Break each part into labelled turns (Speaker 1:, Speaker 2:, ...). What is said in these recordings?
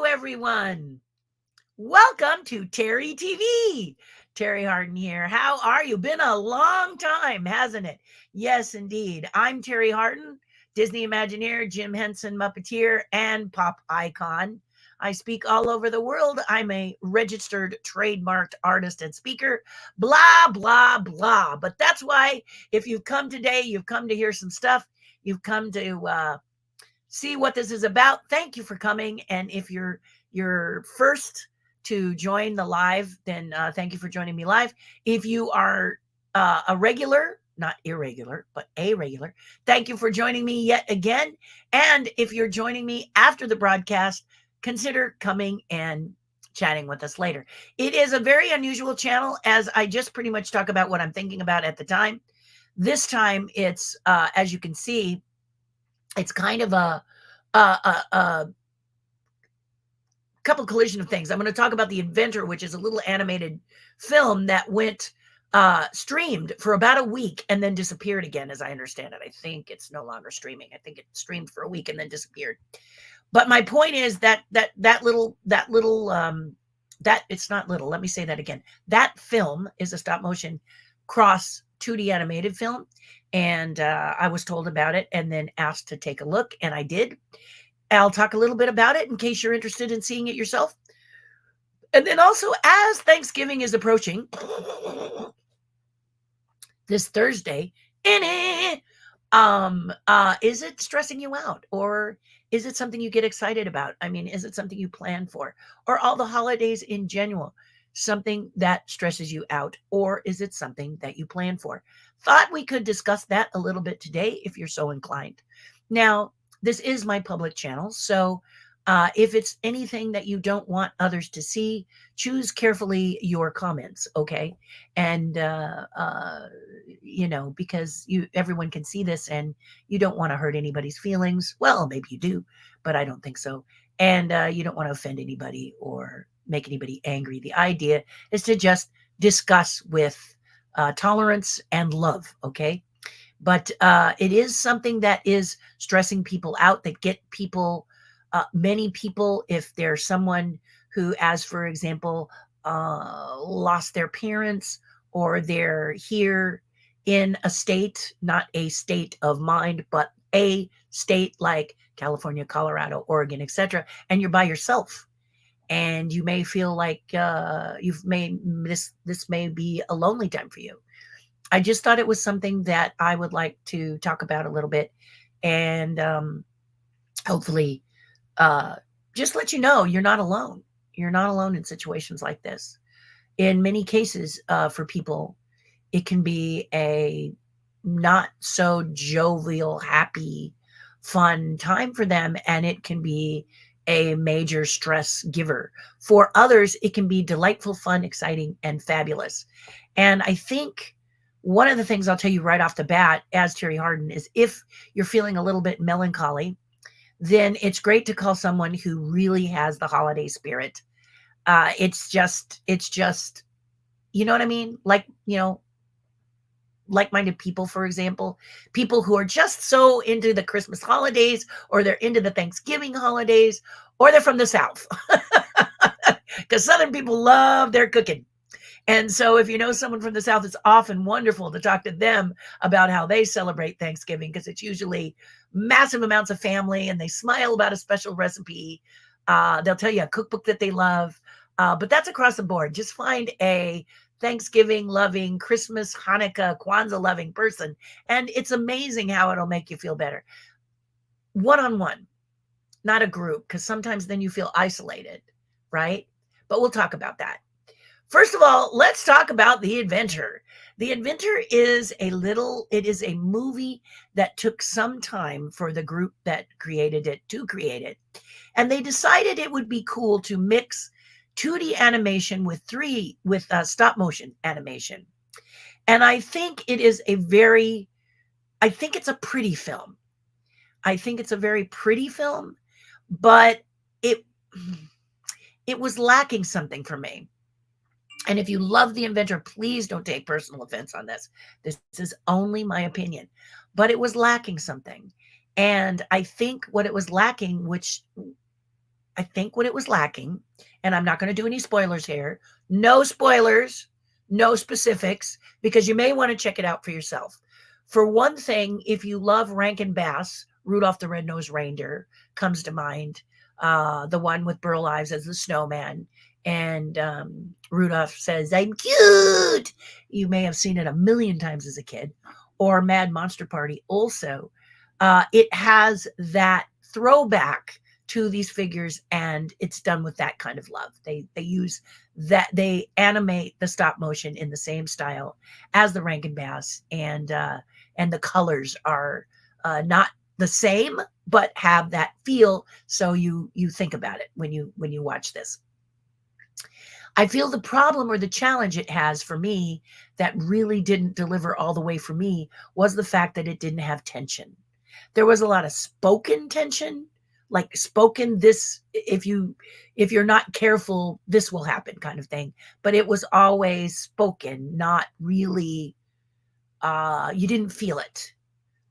Speaker 1: everyone. Welcome to Terry TV. Terry Harden here. How are you? Been a long time, hasn't it? Yes, indeed. I'm Terry Harden, Disney Imagineer, Jim Henson Muppeteer, and pop icon. I speak all over the world. I'm a registered trademarked artist and speaker, blah, blah, blah. But that's why if you've come today, you've come to hear some stuff. You've come to see what this is about. Thank you for coming. And if you're first to join the live, then thank you for joining me live. If you are a regular, not irregular, but a regular, thank you for joining me yet again. And if you're joining me after the broadcast, consider coming and chatting with us later. It is a very unusual channel, as I just pretty much talk about what I'm thinking about at the time. This time it's, as you can see, it's kind of a couple collision of things. I'm going to talk about The Inventor, which is a little animated film that went streamed for about a week and then disappeared again, as I understand it. I think it's no longer streaming. I think it streamed for a week and then disappeared. But my point is that it's not little. Let me say that again. That film is a stop motion cross 2D animated film. And I was told about it and then asked to take a look, and I did. I'll talk a little bit about it in case you're interested in seeing it yourself. And then also, as Thanksgiving is approaching this Thursday, is it stressing you out, or is it something you get excited about? I mean, is it something you plan for, or all the holidays in general, something that stresses you out, or is it something that you plan for? Thought we could discuss that a little bit today if you're so inclined. Now, this is my public channel, so if it's anything that you don't want others to see, choose carefully your comments, okay? And because everyone can see this, and you don't want to hurt anybody's feelings. Well, maybe you do, but I don't think so. And you don't want to offend anybody or make anybody angry. The idea is to just discuss with tolerance and love, okay? But it is something that is stressing people out, that get people, many people, if there's someone who, as for example, lost their parents, or they're here in a state, not a state of mind, but a state like California, Colorado, Oregon, etc., and you're by yourself, and you may feel like this may be a lonely time for you. I just thought it was something that I would like to talk about a little bit, and hopefully just let you know you're not alone. You're not alone in situations like this. In many cases, for people, it can be a not so jovial, happy, fun time for them, and it can be a major stress giver. For others, it can be delightful, fun, exciting, and fabulous. And I think one of the things I'll tell you right off the bat as Terry Harden is, if you're feeling a little bit melancholy, then it's great to call someone who really has the holiday spirit. It's just, you know what I mean? Like-minded people, for example, people who are just so into the Christmas holidays, or they're into the Thanksgiving holidays, or they're from the South, because Southern people love their cooking. And so if you know someone from the South, it's often wonderful to talk to them about how they celebrate Thanksgiving, because it's usually massive amounts of family, and they smile about a special recipe. They'll tell you a cookbook that they love, but that's across the board. Just find a Thanksgiving loving, Christmas, Hanukkah, Kwanzaa loving person, and it's amazing how it'll make you feel better. One-on-one, not a group, because sometimes then you feel isolated, right? But we'll talk about that. First of all, let's talk about The Inventor. The Inventor is a movie that took some time for the group that created it to create it. And they decided it would be cool to mix 2D animation with stop motion animation. And I think it's a pretty film. I think it's a very pretty film, but it was lacking something for me. And if you love The Inventor, please don't take personal offense on this. This is only my opinion. But it was lacking something. And I think what it was lacking, which I think what it was lacking, and I'm not going to do any spoilers here. No spoilers, no specifics, because you may want to check it out for yourself. For one thing, if you love Rankin Bass, Rudolph the Red-Nosed Reindeer comes to mind. The one with Burl Ives as the snowman. And Rudolph says, I'm cute. You may have seen it a million times as a kid. Or Mad Monster Party also. It has that throwback to these figures, and it's done with that kind of love. They use that, they animate the stop motion in the same style as the Rankin Bass, and the colors are not the same, but have that feel. So you think about it when you watch this. I feel the problem or the challenge it has for me that really didn't deliver all the way for me was the fact that it didn't have tension. There was a lot of spoken tension, like spoken this, if you're not careful, this will happen kind of thing. But it was always spoken, not really, you didn't feel it.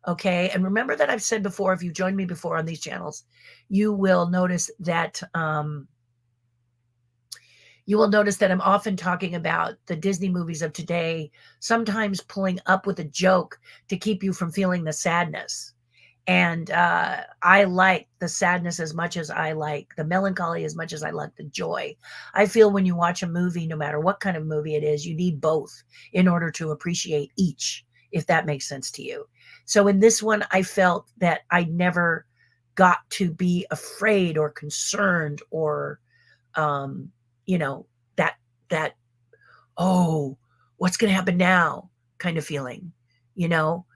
Speaker 1: Okay. And remember that I've said before, if you joined me before on these channels, you will notice that I'm often talking about the Disney movies of today, sometimes pulling up with a joke to keep you from feeling the sadness. And I like the sadness as much as I like the melancholy, as much as I like the joy. I feel when you watch a movie, no matter what kind of movie it is, you need both in order to appreciate each, if that makes sense to you. So in this one, I felt that I never got to be afraid or concerned or, you know, that, oh, what's going to happen now kind of feeling, you know?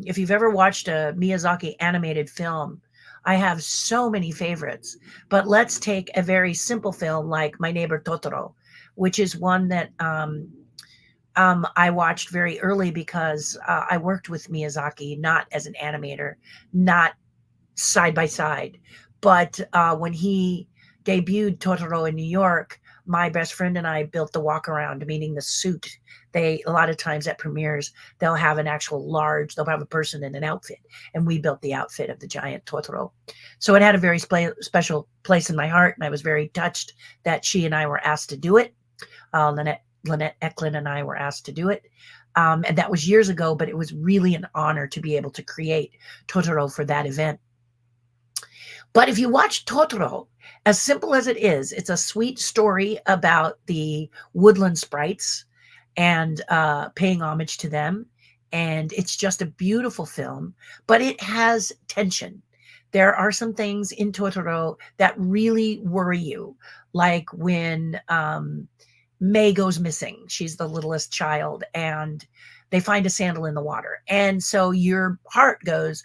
Speaker 1: If you've ever watched a Miyazaki animated film, I have so many favorites, but let's take a very simple film like My Neighbor Totoro, which is one that I watched very early because I worked with Miyazaki, not as an animator, not side by side. But when he debuted Totoro in New York, my best friend and I built the walk around, meaning the suit. A lot of times at premieres, they'll have an actual they'll have a person in an outfit. And we built the outfit of the giant Totoro. So it had a very special place in my heart. And I was very touched that she and I were asked to do it. Lynette Eklund and I were asked to do it. And that was years ago, but it was really an honor to be able to create Totoro for that event. But if you watch Totoro, as simple as it is, it's a sweet story about the woodland sprites and paying homage to them. And it's just a beautiful film, but it has tension. There are some things in Totoro that really worry you, like when May goes missing. She's the littlest child, and they find a sandal in the water. And so your heart goes,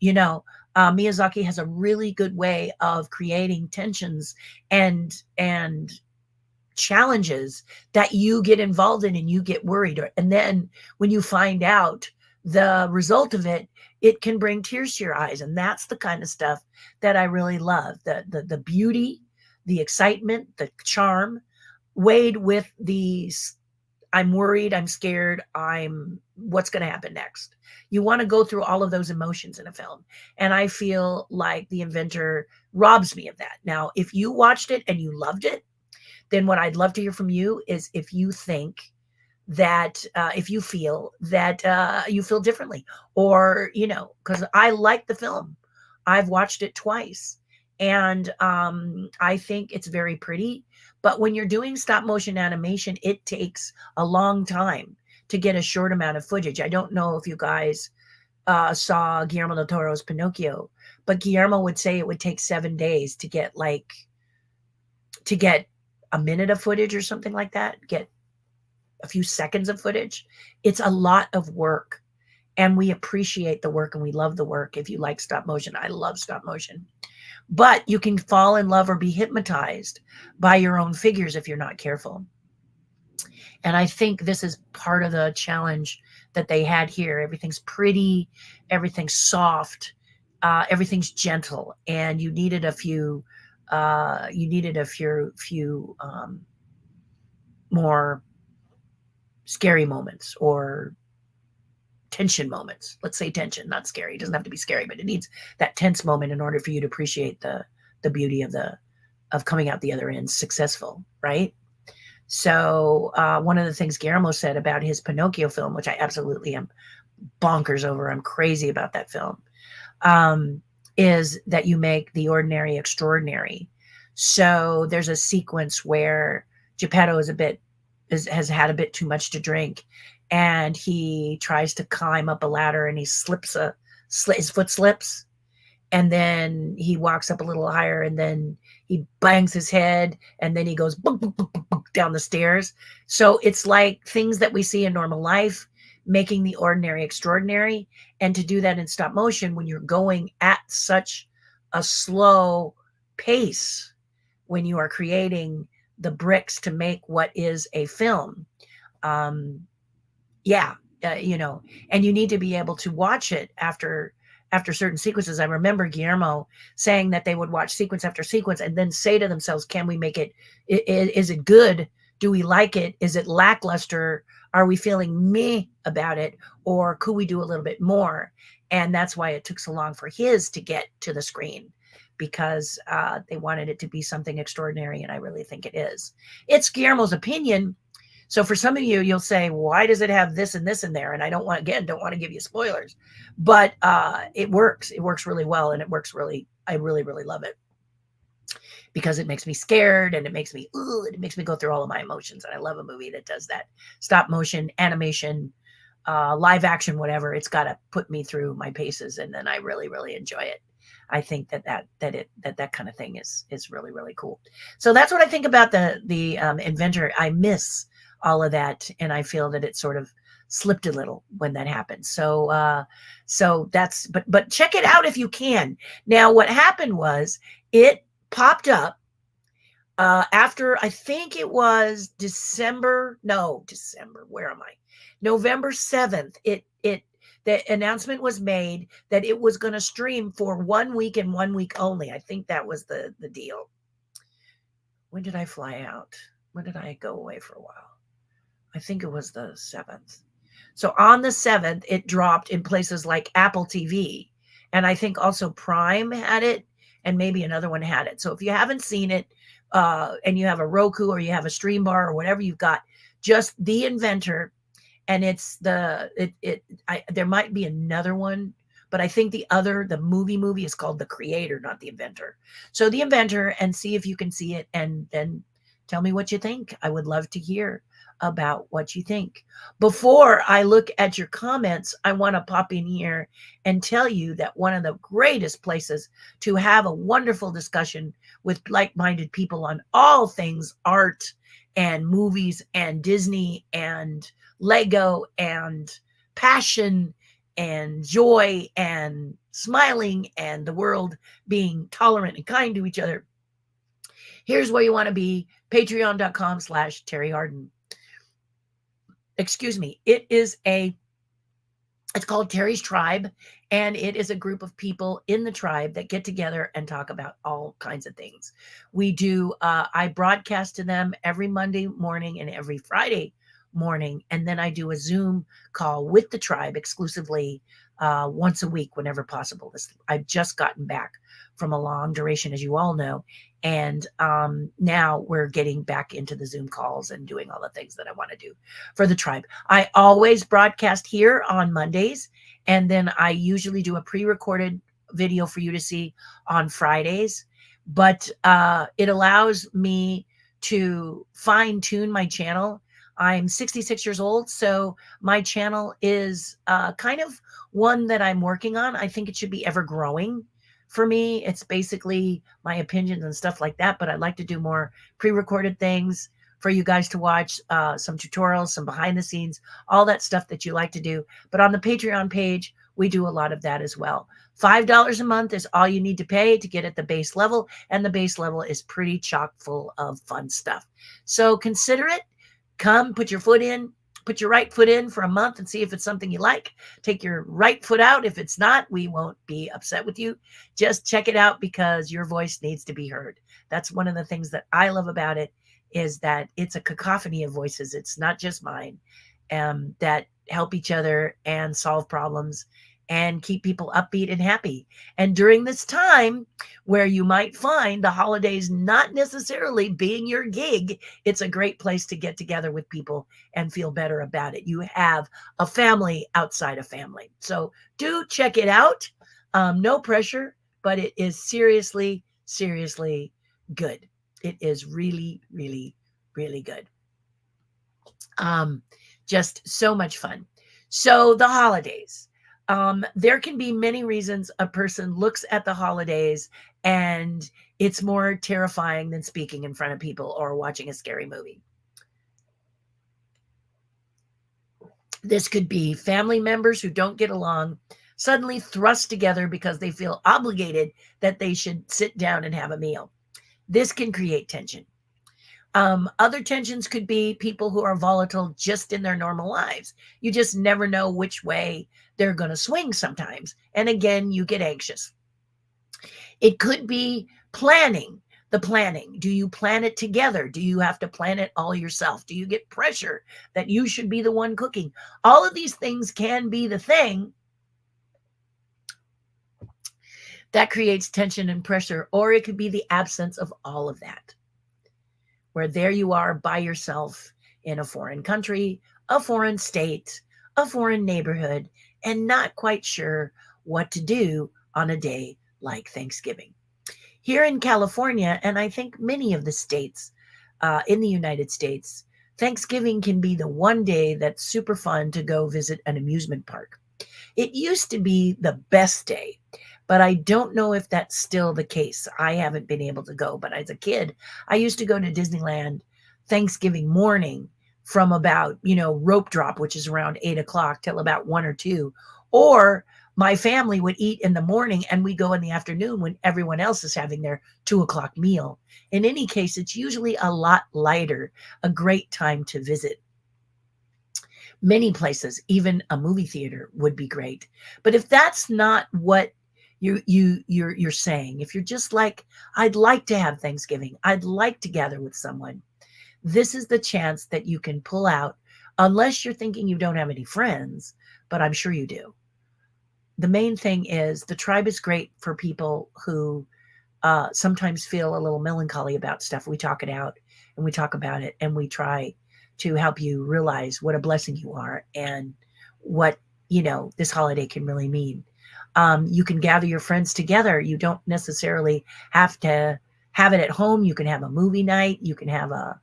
Speaker 1: you know. Miyazaki has a really good way of creating tensions and challenges that you get involved in and you get worried. And then when you find out the result of it, it can bring tears to your eyes. And that's the kind of stuff that I really love. The beauty, the excitement, the charm, weighed with these, I'm worried, I'm scared, what's going to happen next? You want to go through all of those emotions in a film. And I feel like the inventor robs me of that. Now, if you watched it and you loved it, then what I'd love to hear from you is if you think that, if you feel that you feel differently, or, you know, because I like the film. I've watched it twice. And I think it's very pretty. But when you're doing stop motion animation, it takes a long time to get a short amount of footage. I don't know if you guys saw Guillermo del Toro's Pinocchio, but Guillermo would say it would take 7 days to get a minute of footage or something like that, get a few seconds of footage. It's a lot of work, and we appreciate the work and we love the work. If you like stop motion, I love stop motion. But you can fall in love or be hypnotized by your own figures if you're not careful. And I think this is part of the challenge that they had here. Everything's pretty, everything's soft, everything's gentle, and you needed a few more scary moments or tension moments. Let's say tension, not scary. It doesn't have to be scary, but it needs that tense moment in order for you to appreciate the the beauty of coming out the other end successful, right? So one of the things Guillermo said about his Pinocchio film, which I absolutely am bonkers over, I'm crazy about that film, um, is that you make the ordinary extraordinary. So there's a sequence where Geppetto has had a bit too much to drink, and he tries to climb up a ladder, and he his foot slips, and then he walks up a little higher, and then he bangs his head, and then he goes boom, boom, boom, boom, boom, down the stairs. So it's like things that we see in normal life, making the ordinary extraordinary. And to do that in stop motion when you're going at such a slow pace, when you are creating the bricks to make what is a film, um, yeah, and you need to be able to watch it after certain sequences. I remember Guillermo saying that they would watch sequence after sequence and then say to themselves, can we make it, is it good? Do we like it? Is it lackluster? Are we feeling meh about it? Or could we do a little bit more? And that's why it took so long for his to get to the screen, because they wanted it to be something extraordinary, and I really think it is. It's Guillermo's opinion. So for some of you, you'll say, why does it have this and this in there? And I don't want to give you spoilers, but it works. It works really well. And I really, really love it, because it makes me scared, and it makes me go through all of my emotions. And I love a movie that does that. Stop motion, animation, live action, whatever. It's got to put me through my paces. And then I really, really enjoy it. I think that kind of thing is really, really cool. So that's what I think about the inventor. I miss all of that, and I feel that it sort of slipped a little when that happened. So that's, but check it out if you can. Now, what happened was it popped up after, I think it was November 7th. The announcement was made that it was going to stream for 1 week and 1 week only. I think that was the deal. When did I fly out? When did I go away for a while? I think it was the 7th. So on the 7th, it dropped in places like Apple TV. And I think also Prime had it, and maybe another one had it. So if you haven't seen it, and you have a Roku or you have a Stream Bar or whatever you've got, just The Inventor. And it's there might be another one, but I think the movie is called The Creator, not The Inventor. So The Inventor, and see if you can see it, and then tell me what you think. I would love to hear about what you think. Before I look at your comments, I want to pop in here and tell you that one of the greatest places to have a wonderful discussion with like-minded people on all things art and movies and Disney and Lego and passion and joy and smiling and the world being tolerant and kind to each other. Here's where you want to be: patreon.com/Terri Hardin. Excuse me. It's called Terri's Tribe, and it is a group of people in the tribe that get together and talk about all kinds of things. I broadcast to them every Monday morning and every Friday morning, and then I do a Zoom call with the tribe exclusively once a week whenever possible. I've just gotten back from a long duration, as you all know, and now we're getting back into the Zoom calls and doing all the things that I want to do for the tribe. I always broadcast here on Mondays, and then I usually do a pre-recorded video for you to see on Fridays. But it allows me to fine-tune my channel. I'm 66 years old, so my channel is kind of one that I'm working on. I think it should be ever growing. For me, it's basically my opinions and stuff like that, but I'd like to do more pre-recorded things for you guys to watch, some tutorials, some behind the scenes, all that stuff that you like to do. But on the Patreon page, we do a lot of that as well. $5 a month is all you need to pay to get at the base level, and the base level is pretty chock full of fun stuff. So consider it. Come, put your right foot in for a month and see if it's something you like. Take your right foot out. If it's not, we won't be upset with you. Just check it out, because your voice needs to be heard. That's one of the things that I love about it, is that it's a cacophony of voices. It's not just mine, that help each other and solve problems and keep people upbeat and happy. And during this time where you might find the holidays not necessarily being your gig, it's a great place to get together with people and feel better about it. You have a family outside of family. So do check it out. No pressure, but it is seriously, seriously good. It is really, really, really good. Um, just so much fun. So the holidays. There can be many reasons a person looks at the holidays and it's more terrifying than speaking in front of people or watching a scary movie. This could be family members who don't get along suddenly thrust together because they feel obligated that they should sit down and have a meal. This can create tension. Other tensions could be people who are volatile just in their normal lives. You just never know which way they're going to swing sometimes. And again, you get anxious. It could be planning. The planning. Do you plan it together? Do you have to plan it all yourself? Do you get pressure that you should be the one cooking? All of these things can be the thing that creates tension and pressure, or it could be the absence of all of that, where there you are by yourself in a foreign country, a foreign state, a foreign neighborhood, and not quite sure what to do on a day like Thanksgiving. Here in California, and I think many of the states in the United States, Thanksgiving can be the one day that's super fun to go visit an amusement park. It used to be the best day, but I don't know if that's still the case. I haven't been able to go, but as a kid, I used to go to Disneyland Thanksgiving morning from about, rope drop, which is around 8 o'clock, till about 1 or 2. Or my family would eat in the morning and we go in the afternoon when everyone else is having their 2 o'clock meal. In any case, it's usually a lot lighter, a great time to visit. Many places, even a movie theater would be great. But if that's not what you're saying, if you're just like, I'd like to have Thanksgiving, I'd like to gather with someone, this is the chance that you can pull out, unless you're thinking you don't have any friends, but I'm sure you do. The main thing is the tribe is great for people who sometimes feel a little melancholy about stuff. We talk it out and we talk about it and we try to help you realize what a blessing you are and what, this holiday can really mean. You can gather your friends together. You don't necessarily have to have it at home. You can have a movie night. You can have a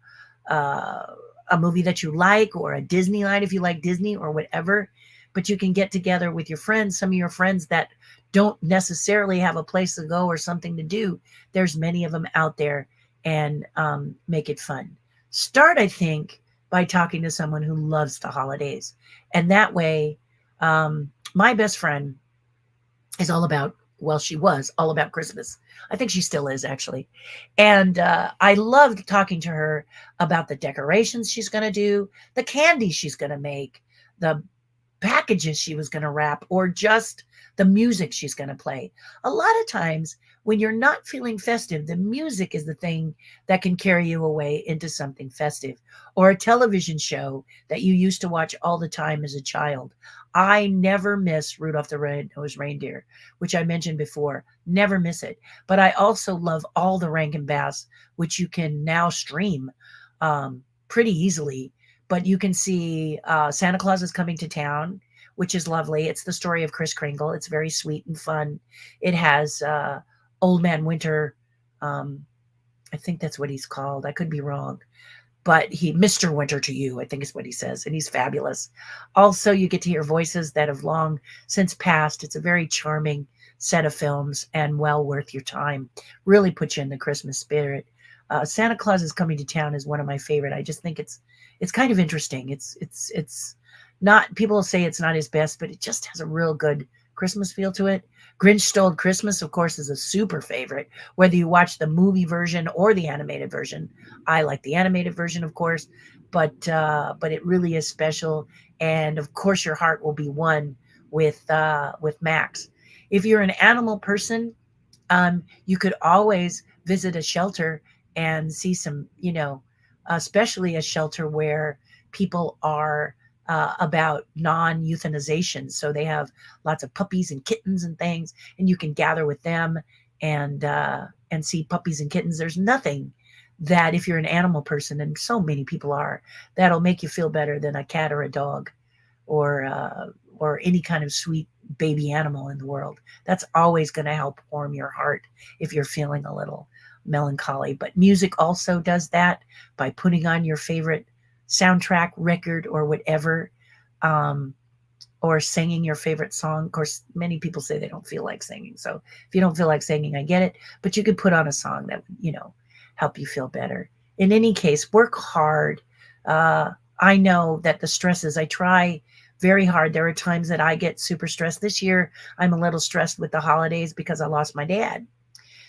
Speaker 1: movie that you like, or a Disney night if you like Disney or whatever. But you can get together with your friends, some of your friends that don't necessarily have a place to go or something to do. There's many of them out there, and make it fun. Start, I think, by talking to someone who loves the holidays. And that way, my best friend is all about, well, she was all about Christmas. I think she still is, actually. And I loved talking to her about the decorations she's going to do, the candy she's going to make, the packages she was going to wrap, or just the music she's going to play. A lot of times when you're not feeling festive, the music is the thing that can carry you away into something festive, or a television show that you used to watch all the time as a child. I never miss Rudolph the Red-Nosed Reindeer, which I mentioned before. Never miss it. But I also love all the Rankin Bass, which you can now stream pretty easily. But you can see Santa Claus is Coming to Town, which is lovely. It's the story of Kris Kringle. It's very sweet and fun. It has Old Man Winter. I think that's what he's called. I could be wrong. But Mr. Winter to you, I think is what he says. And he's fabulous. Also, you get to hear voices that have long since passed. It's a very charming set of films and well worth your time. Really puts you in the Christmas spirit. Santa Claus is Coming to Town is one of my favorite. I just think it's kind of interesting. It's not, people say it's not his best, but it just has a real good Christmas feel to it. Grinch Stole Christmas, of course, is a super favorite, whether you watch the movie version or the animated version. I like the animated version, of course, but it really is special. And of course, your heart will be one with Max. If you're an animal person, you could always visit a shelter and see some, especially a shelter where people are about non-euthanization. So they have lots of puppies and kittens and things, and you can gather with them and see puppies and kittens. There's nothing that, if you're an animal person, and so many people are, that'll make you feel better than a cat or a dog or any kind of sweet baby animal in the world. That's always going to help warm your heart if you're feeling a little melancholy. But music also does that by putting on your favorite soundtrack, record, or whatever, or singing your favorite song. Of course, many people say they don't feel like singing. So if you don't feel like singing, I get it. But you could put on a song that would, help you feel better. In any case, work hard. I know that the stresses, I try very hard. There are times that I get super stressed. This year, I'm a little stressed with the holidays because I lost my dad.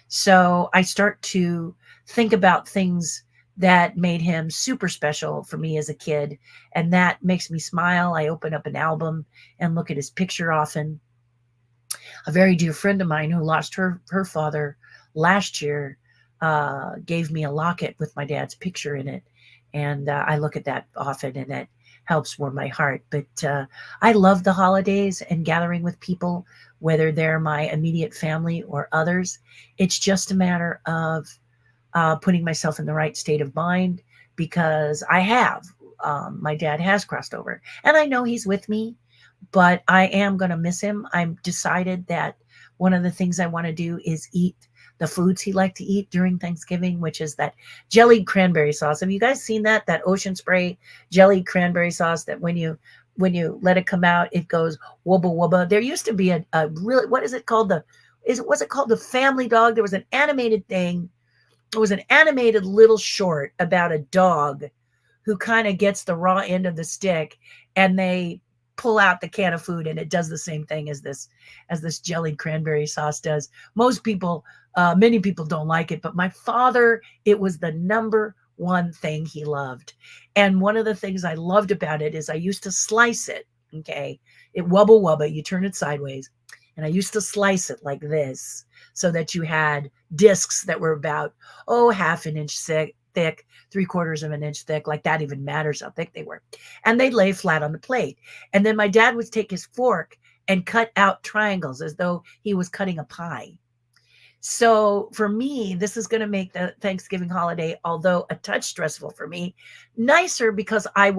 Speaker 1: So I start to think about things that made him super special for me as a kid. And that makes me smile. I open up an album and look at his picture often. A very dear friend of mine who lost her father last year gave me a locket with my dad's picture in it. And I look at that often, and that helps warm my heart. But I love the holidays and gathering with people, whether they're my immediate family or others. It's just a matter of putting myself in the right state of mind, because my dad has crossed over, and I know he's with me, but I am going to miss him. I'm decided that one of the things I want to do is eat the foods he liked to eat during Thanksgiving, which is that jellied cranberry sauce. Have you guys seen that Ocean Spray jellied cranberry sauce that when you let it come out, it goes wubba wubba? There used to be a really, what is it called? Was it called the Family Dog? There was an animated thing. It was an animated little short about a dog who kind of gets the raw end of the stick, and they pull out the can of food, and it does the same thing as this jellied cranberry sauce does. Most people, many people don't like it, but my father, it was the number one thing he loved. And one of the things I loved about it is I used to slice it. Okay. It wubba wubba, you turn it sideways. And I used to slice it like this, so that you had discs that were about, half an inch thick, 3/4 of an inch thick. Like that even matters how thick they were. And they'd lay flat on the plate. And then my dad would take his fork and cut out triangles as though he was cutting a pie. So for me, this is going to make the Thanksgiving holiday, although a touch stressful for me, nicer, because I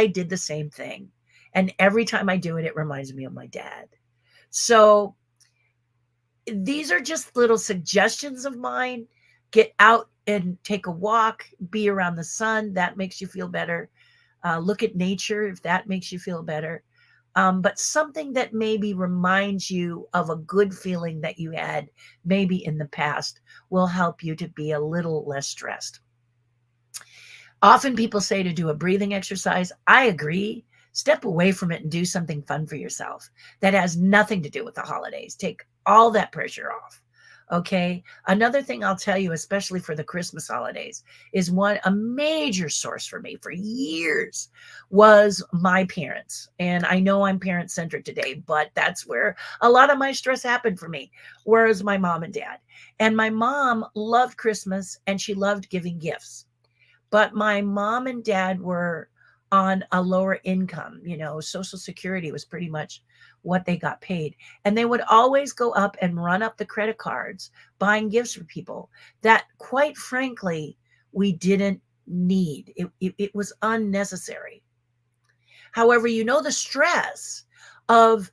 Speaker 1: did the same thing. And every time I do it, it reminds me of my dad. So these are just little suggestions of mine. Get out and take a walk, be around the sun. That makes you feel better. Look at nature if that makes you feel better. But something that maybe reminds you of a good feeling that you had maybe in the past will help you to be a little less stressed. Often people say to do a breathing exercise. I agree. Step away from it and do something fun for yourself that has nothing to do with the holidays. Take all that pressure off. Okay. Another thing I'll tell you, especially for the Christmas holidays, is a major source for me for years was my parents. And I know I'm parent centric today, but that's where a lot of my stress happened for me, whereas my mom and dad. And my mom loved Christmas and she loved giving gifts. But my mom and dad were on a lower income. Social Security was pretty much what they got paid. And they would always go up and run up the credit cards, buying gifts for people that, quite frankly, we didn't need. It was unnecessary. However, the stress of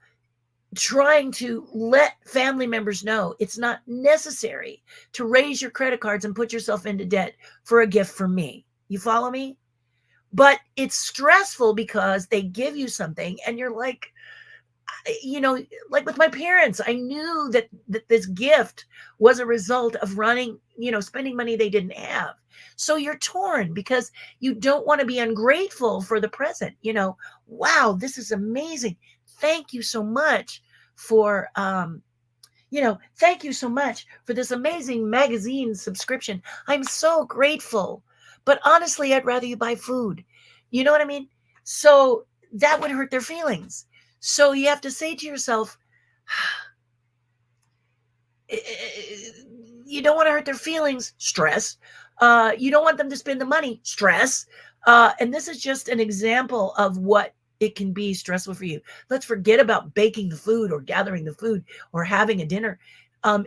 Speaker 1: trying to let family members know it's not necessary to raise your credit cards and put yourself into debt for a gift from me. You follow me? But it's stressful because they give you something and you're like, like with my parents, I knew that this gift was a result of spending money they didn't have. So you're torn because you don't want to be ungrateful for the present. Wow, this is amazing. Thank you so much for, thank you so much for this amazing magazine subscription. I'm so grateful. But honestly, I'd rather you buy food. You know what I mean? So that would hurt their feelings. So you have to say to yourself, you don't want to hurt their feelings, stress. You don't want them to spend the money, stress. And this is just an example of what it can be stressful for you. Let's forget about baking the food or gathering the food or having a dinner.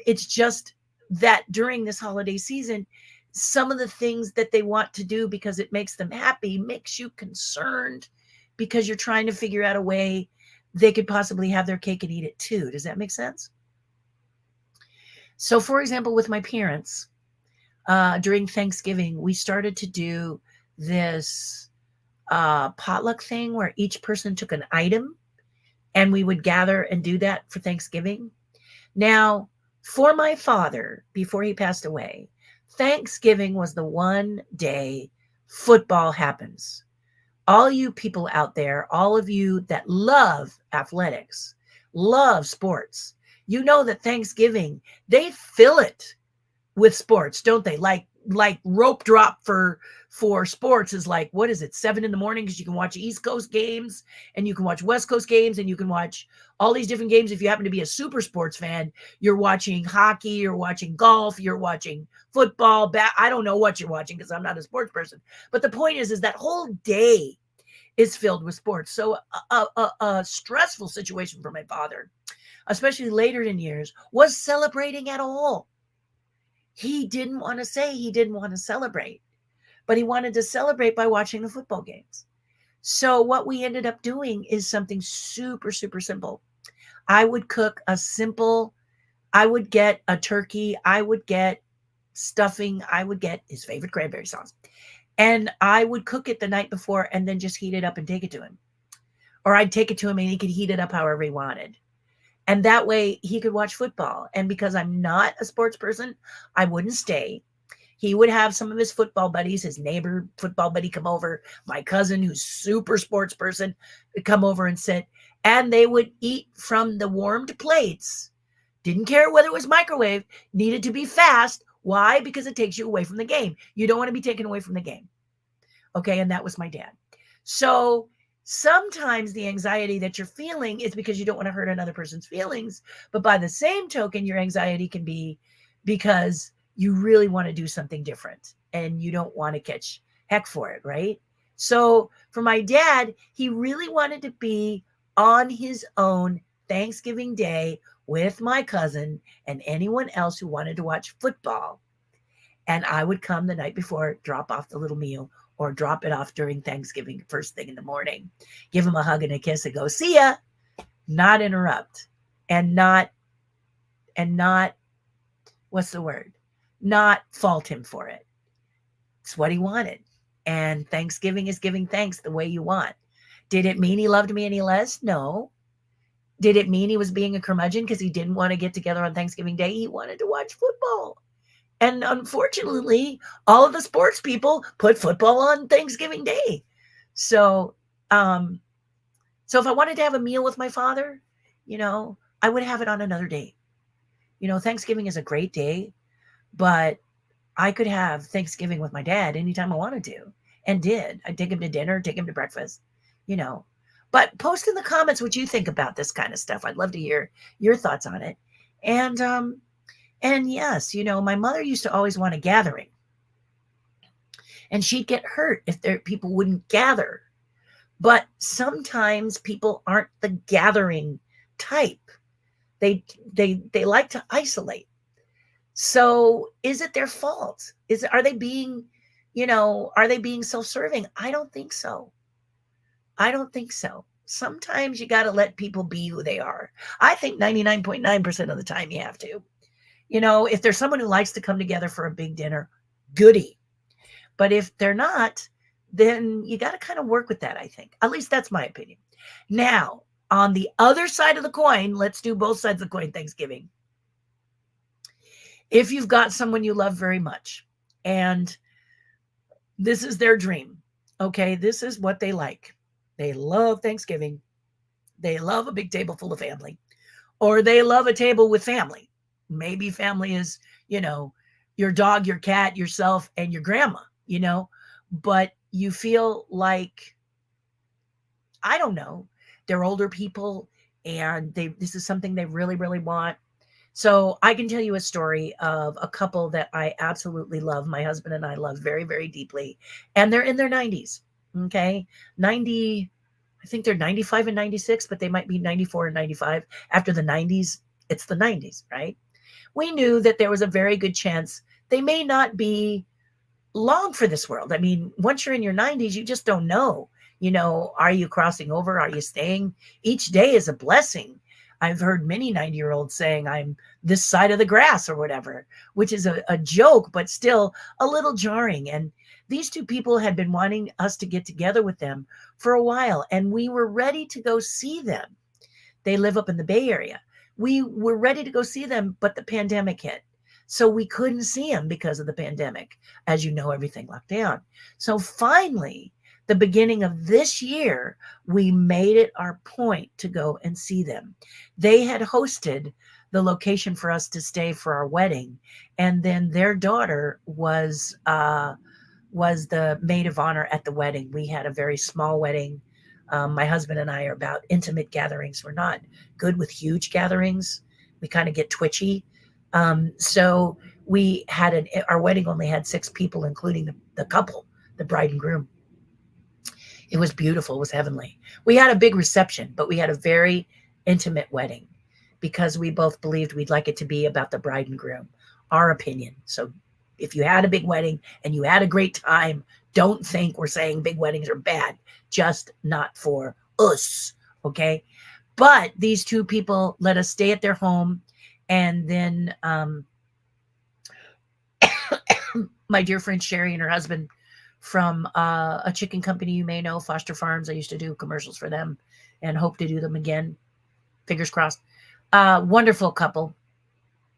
Speaker 1: It's just that during this holiday season, some of the things that they want to do because it makes them happy makes you concerned because you're trying to figure out a way they could possibly have their cake and eat it too. Does that make sense? So, for example, with my parents, during Thanksgiving, we started to do this potluck thing where each person took an item and we would gather and do that for Thanksgiving. Now, for my father, before he passed away, Thanksgiving was the one day football happens. All you people out there, all of you that love athletics, love sports, you know that Thanksgiving, they fill it with sports, don't they? Like rope drop for sports is like, what is it, 7 in the morning, because you can watch East Coast games and you can watch West Coast games and you can watch all these different games. If you happen to be a super sports fan, you're watching hockey, you're watching golf, you're watching football, I don't know what you're watching because I'm not a sports person. But the point is that whole day is filled with sports. So a stressful situation for my father, especially later in years, was celebrating at all. He didn't want to say he didn't want to celebrate, but he wanted to celebrate by watching the football games. So what we ended up doing is something super, super simple. I would cook I would get a turkey, I would get stuffing, I would get his favorite cranberry sauce, and I would cook it the night before and then just heat it up and take it to him. Or I'd take it to him and he could heat it up however he wanted. And that way he could watch football. And because I'm not a sports person, I wouldn't stay. He would have some of his football buddies, his neighbor football buddy come over, my cousin who's super sports person would come over and sit, and they would eat from the warmed plates. Didn't care whether it was microwave, needed to be fast. Why? Because it takes you away from the game. You don't want to be taken away from the game. Okay, and that was my dad. So sometimes the anxiety that you're feeling is because you don't want to hurt another person's feelings. But by the same token, your anxiety can be because you really want to do something different and you don't want to catch heck for it, right? So for my dad, he really wanted to be on his own Thanksgiving Day with my cousin and anyone else who wanted to watch football. And I would come the night before, drop off the little meal, or drop it off during Thanksgiving first thing in the morning, give him a hug and a kiss and go, see ya, not interrupt, and not, what's the word? Not fault him for it. It's what he wanted. And Thanksgiving is giving thanks the way you want. Did it mean he loved me any less? No. Did it mean he was being a curmudgeon because he didn't want to get together on Thanksgiving Day? He wanted to watch football. And unfortunately, all of the sports people put football on Thanksgiving Day. So if I wanted to have a meal with my father, I would have it on another day. Thanksgiving is a great day, but I could have Thanksgiving with my dad anytime I wanted to, and did. I'd take him to dinner, take him to breakfast, But post in the comments what you think about this kind of stuff. I'd love to hear your thoughts on it. And yes, my mother used to always want a gathering. And she'd get hurt if people wouldn't gather. But sometimes people aren't the gathering type. They like to isolate. So is it their fault? Are they being self-serving? I don't think so. Sometimes you got to let people be who they are. I think 99.9% of the time you have to. If there's someone who likes to come together for a big dinner, goody. But if they're not, then you got to kind of work with that, I think. At least that's my opinion. Now, on the other side of the coin, let's do both sides of the coin Thanksgiving. If you've got someone you love very much and this is their dream, okay, this is what they like. They love Thanksgiving. They love a big table full of family, or they love a table with family. Maybe family is, your dog, your cat, yourself, and your grandma, but you feel like, I don't know, they're older people and this is something they really, really want. So I can tell you a story of a couple that I absolutely love. My husband and I love very, very deeply. And they're in their 90s. Okay. 90, I I think they're 95 and 96, but they might be 94 and 95. After the 90s, it's the 90s, right? We knew that there was a very good chance they may not be long for this world. I mean, once you're in your 90s, you just don't know. Are you crossing over? Are you staying? Each day is a blessing. I've heard many 90-year-olds saying, I'm this side of the grass or whatever, which is a joke, but still a little jarring. And these two people had been wanting us to get together with them for a while, and we were ready to go see them. They live up in the Bay Area. We were ready to go see them, but the pandemic hit. So we couldn't see them because of the pandemic. As you know, everything locked down. So finally, the beginning of this year, we made it our point to go and see them. They had hosted the location for us to stay for our wedding, and then their daughter was the maid of honor at the wedding. We had a very small wedding. My husband and I are about intimate gatherings. We're not good with huge gatherings. We kind of get twitchy. So we had our wedding only had 6 people, including the couple, the bride and groom. It was beautiful. It was heavenly. We had a big reception, but we had a very intimate wedding because we both believed we'd like it to be about the bride and groom, our opinion. So if you had a big wedding and you had a great time, don't think we're saying big weddings are bad, just not for us. Okay. But these two people let us stay at their home. And then my dear friend Sherry and her husband from a chicken company you may know, Foster Farms. I used to do commercials for them and hope to do them again. Fingers crossed. Wonderful couple.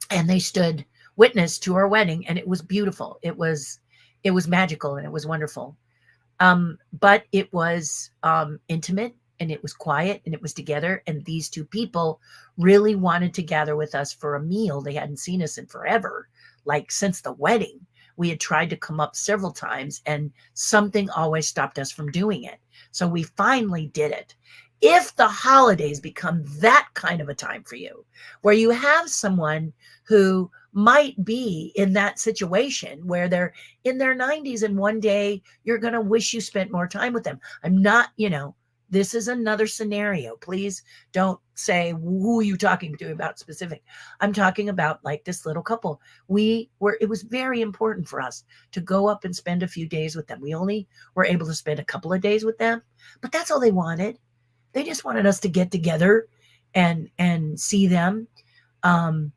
Speaker 1: And they stood witness to our wedding, and it was beautiful. It was magical, and it was wonderful. But it was intimate, and it was quiet, and it was together. And these two people really wanted to gather with us for a meal. They hadn't seen us in forever, like since the wedding. We had tried to come up several times, and something always stopped us from doing it. So we finally did it. If the holidays become that kind of a time for you, where you have someone who might be in that situation where they're in their 90s and one day you're going to wish you spent more time with them. I'm not, this is another scenario. Please don't say, who are you talking to about specific? I'm talking about like this little couple. It was very important for us to go up and spend a few days with them. We only were able to spend a couple of days with them, but that's all they wanted. They just wanted us to get together and see them, and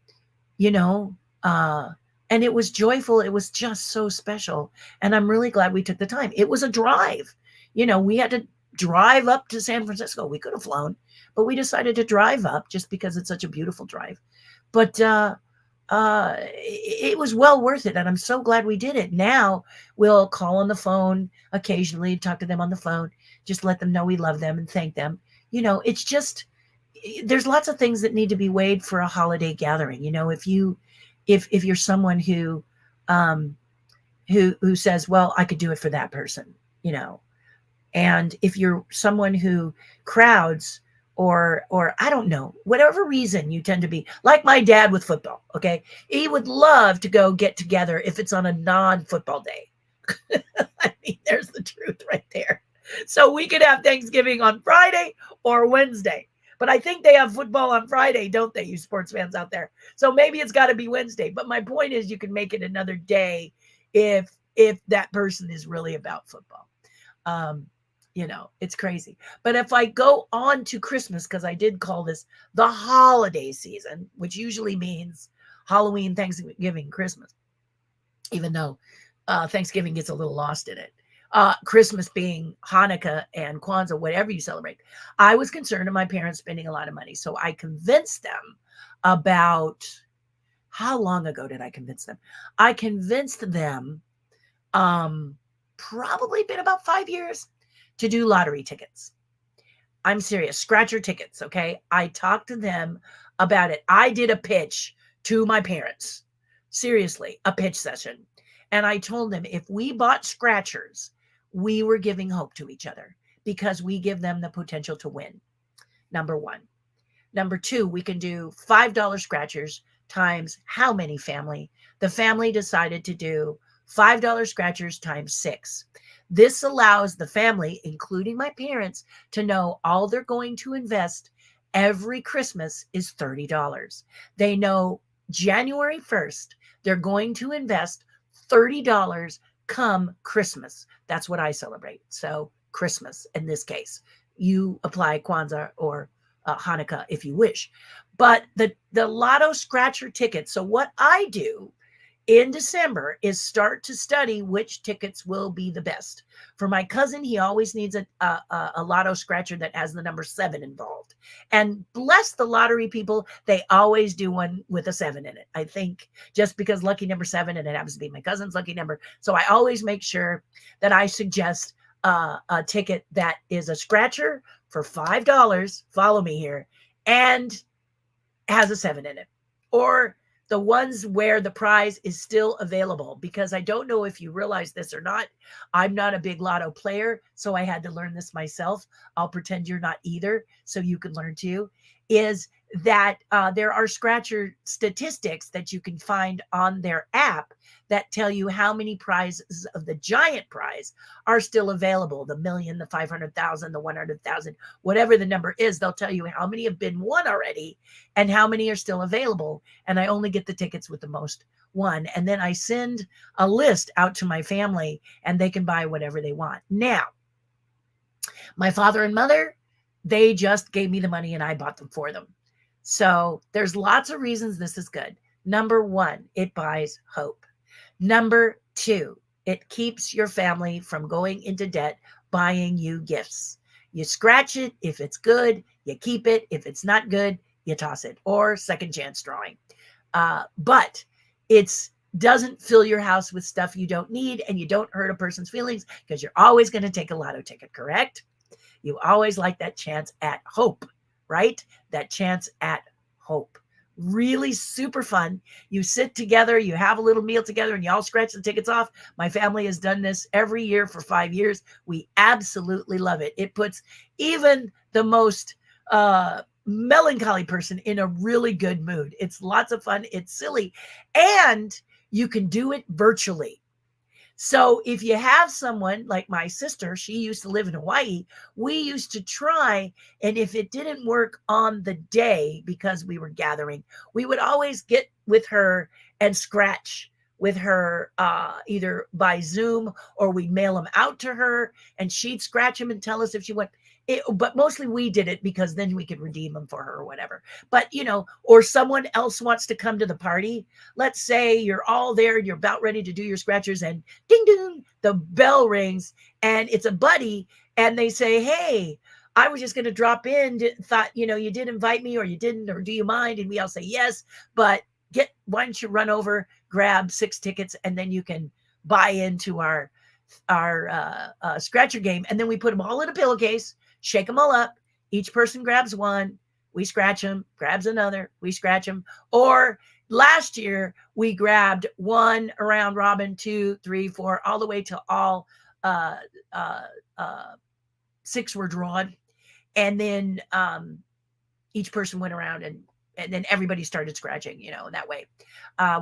Speaker 1: it was joyful. It was just so special. And I'm really glad we took the time. It was a drive. We had to drive up to San Francisco. We could have flown, but we decided to drive up just because it's such a beautiful drive. But it was well worth it. And I'm so glad we did it. Now we'll call on the phone occasionally, talk to them on the phone, just let them know we love them and thank them. It's just, there's lots of things that need to be weighed for a holiday gathering. If you're someone who says, well, I could do it for that person, and if you're someone who crowds or I don't know, whatever reason you tend to be like my dad with football. Okay. He would love to go get together if it's on a non-football day. I mean, there's the truth right there. So we could have Thanksgiving on Friday or Wednesday, but I think they have football on Friday, don't they, you sports fans out there? So maybe it's got to be Wednesday. But my point is, you can make it another day if that person is really about football. It's crazy. But if I go on to Christmas, because I did call this the holiday season, which usually means Halloween, Thanksgiving, Christmas, even though Thanksgiving gets a little lost in it. Christmas being Hanukkah and Kwanzaa, whatever you celebrate. I was concerned of my parents spending a lot of money. So I convinced them about, how long ago did I convince them? I convinced them, probably been about 5 years, to do lottery tickets. I'm serious. Scratcher tickets. Okay. I talked to them about it. I did a pitch to my parents. Seriously, a pitch session. And I told them if we bought scratchers, we were giving hope to each other because we give them the potential to win. Number one. Number two, we can do $5 scratchers times how many family? The family decided to do $5 scratchers times 6. This allows the family, including my parents, to know all they're going to invest every Christmas is $30. They know January 1st, they're going to invest $30 come Christmas. That's what I celebrate. So, Christmas in this case. You apply Kwanzaa or Hanukkah if you wish. But the lotto scratcher ticket. So, what I do in December is start to study which tickets will be the best. For my cousin, he always needs a lotto scratcher that has the number 7 involved. And bless the lottery people, they always do one with a 7 in it. I think just because lucky number 7, and it happens to be my cousin's lucky number. So I always make sure that I suggest a ticket that is a scratcher for $5. Follow me here. And has a 7 in it. Or the ones where the prize is still available, because I don't know if you realize this or not. I'm not a big lotto player, so I had to learn this myself. I'll pretend you're not either, so you can learn too. Is that there are scratcher statistics that you can find on their app that tell you how many prizes of the giant prize are still available. The million, the 500,000, the 100,000, whatever the number is, they'll tell you how many have been won already and how many are still available. And I only get the tickets with the most won. And then I send a list out to my family and they can buy whatever they want. Now, my father and mother, they just gave me the money and I bought them for them. So there's lots of reasons this is good. Number 1, it buys hope. Number 2, it keeps your family from going into debt buying you gifts. You scratch it. If it's good, you keep it. If it's not good, you toss it, or second chance drawing. But it doesn't fill your house with stuff you don't need, and you don't hurt a person's feelings because you're always going to take a lotto ticket, correct? You always like that chance at hope, right? That chance at hope. Really super fun. You sit together, you have a little meal together, and you all scratch the tickets off. My family has done this every year for 5 years. We absolutely love it. It puts even the most melancholy person in a really good mood. It's lots of fun. It's silly. And you can do it virtually. So if you have someone like my sister, she used to live in Hawaii. We used to try, and if it didn't work on the day because we were gathering, we would always get with her and scratch with her either by Zoom, or we'd mail them out to her and she'd scratch them and tell us if she went. But mostly we did it because then we could redeem them for her or whatever. But, or someone else wants to come to the party. Let's say you're all there and you're about ready to do your scratchers and ding, ding, the bell rings and it's a buddy and they say, hey, I was just going to drop in. Thought, you did invite me or you didn't, or do you mind? And we all say yes, but why don't you run over, grab 6 tickets, and then you can buy into our scratcher game. And then we put them all in a pillowcase, shake them all up. Each person grabs one. We scratch them, grabs another. We scratch them. Or last year we grabbed one around robin, 2, 3, 4, all the way till all 6 were drawn. And then each person went around and then everybody started scratching, that way.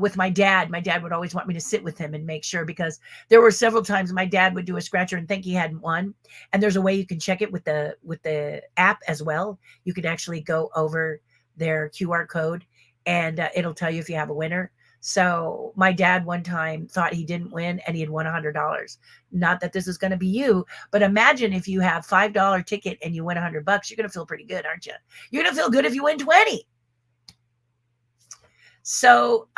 Speaker 1: With my dad would always want me to sit with him and make sure, because there were several times my dad would do a scratcher and think he hadn't won. And there's a way you can check it with the app as well. You can actually go over their QR code and it'll tell you if you have a winner. So my dad one time thought he didn't win and he had won $100. Not that this is going to be you, but imagine if you have $5 ticket and you win $100, you're going to feel pretty good, aren't you? You're going to feel good if you win 20. So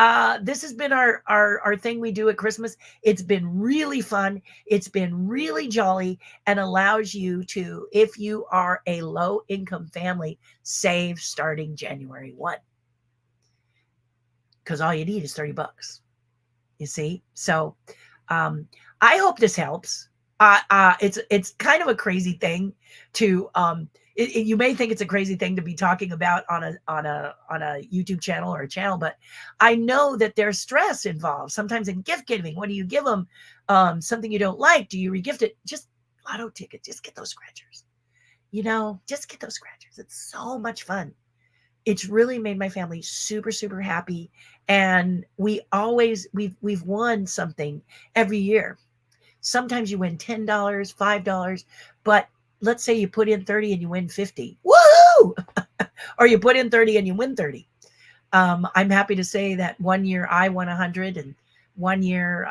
Speaker 1: this has been our thing we do at Christmas. It's been really fun. It's been really jolly, and allows you to, if you are a low income family, save starting January 1. Because all you need is $30. You see? So I hope this helps. It's kind of a crazy thing to you may think it's a crazy thing to be talking about on a YouTube channel or a channel, but I know that there's stress involved sometimes in gift giving. What do you give them? Something you don't like? Do you regift it? Just lotto ticket. Just get those scratchers. Just get those scratchers. It's so much fun. It's really made my family super, super happy. And we've won something every year. Sometimes you win $10, $5, but let's say you put in 30 and you win 50. Woohoo! Or you put in 30 and you win 30. I'm happy to say that one year I won 100, and one year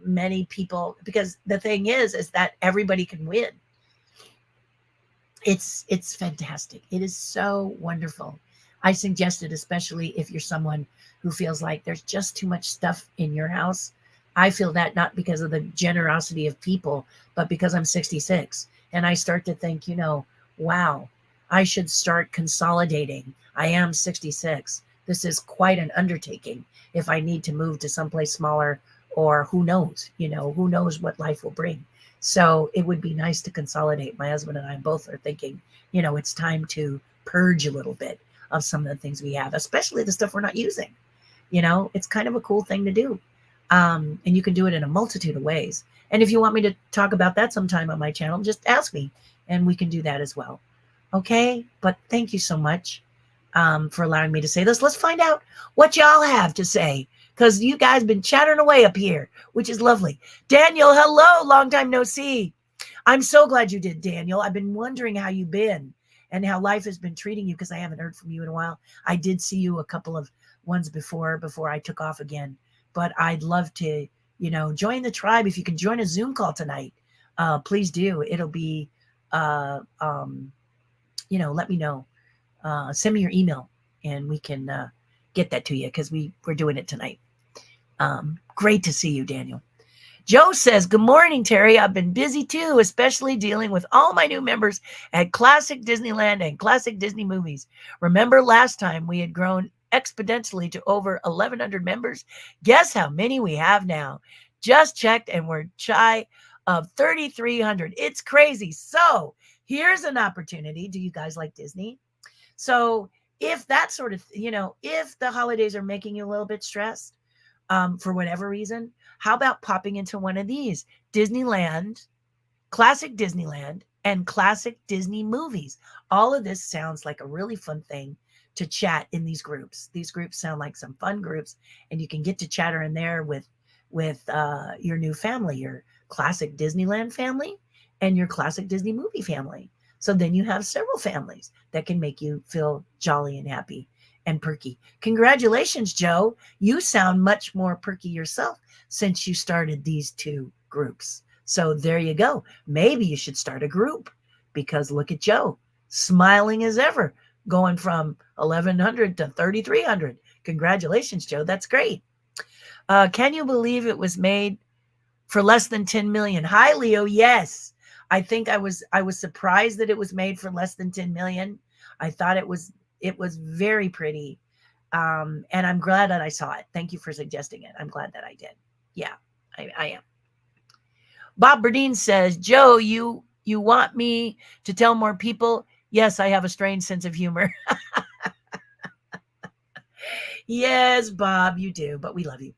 Speaker 1: many people, because the thing is that everybody can win. It's fantastic. It is so wonderful. I suggest it, especially if you're someone who feels like there's just too much stuff in your house. I feel that not because of the generosity of people, but because I'm 66 and I start to think, wow, I should start consolidating. I am 66. This is quite an undertaking if I need to move to someplace smaller, or who knows, who knows what life will bring. So it would be nice to consolidate. My husband and I both are thinking, it's time to purge a little bit of some of the things we have, especially the stuff we're not using. It's kind of a cool thing to do. And you can do it in a multitude of ways. And if you want me to talk about that sometime on my channel, just ask me and we can do that as well. Okay. But thank you so much for allowing me to say this. Let's find out what y'all have to say, because you guys been chattering away up here, which is lovely. Daniel, hello. Long time no see. I'm so glad you did, Daniel. I've been wondering how you've been and how life has been treating you, because I haven't heard from you in a while. I did see you a couple of ones before I took off again, but I'd love to, join the tribe. If you can join a Zoom call tonight, please do. It'll be, let me know. Send me your email and we can get that to you, because we're doing it tonight. Great to see you, Daniel. Joe says, good morning, Terry. I've been busy too, especially dealing with all my new members at Classic Disneyland and Classic Disney Movies. Remember last time we had grown exponentially to over 1,100 members? Guess how many we have now? Just checked and we're shy of 3,300. It's crazy. So here's an opportunity. Do you guys like Disney? So if that sort of, if the holidays are making you a little bit stressed, for whatever reason, how about popping into one of these? Disneyland, Classic Disneyland, and Classic Disney Movies. All of this sounds like a really fun thing to chat in these groups. These groups sound like some fun groups, and you can get to chatter in there with your new family, your Classic Disneyland family and your Classic Disney Movie family. So then you have several families that can make you feel jolly and happy and perky. Congratulations, Joe. You sound much more perky yourself since you started these two groups. So there you go. Maybe you should start a group, because look at Joe, smiling as ever, going from 1,100 to 3,300. Congratulations, Joe. That's great. Can you believe it was made for less than 10 million? Hi, Leo. Yes. I think I was surprised that it was made for less than 10 million. I thought it was very pretty. And I'm glad that I saw it. Thank you for suggesting it. I'm glad that I did. Yeah, I am. Bob Berdine says, Joe, you want me to tell more people? Yes, I have a strange sense of humor. Yes, Bob, you do, but we love you.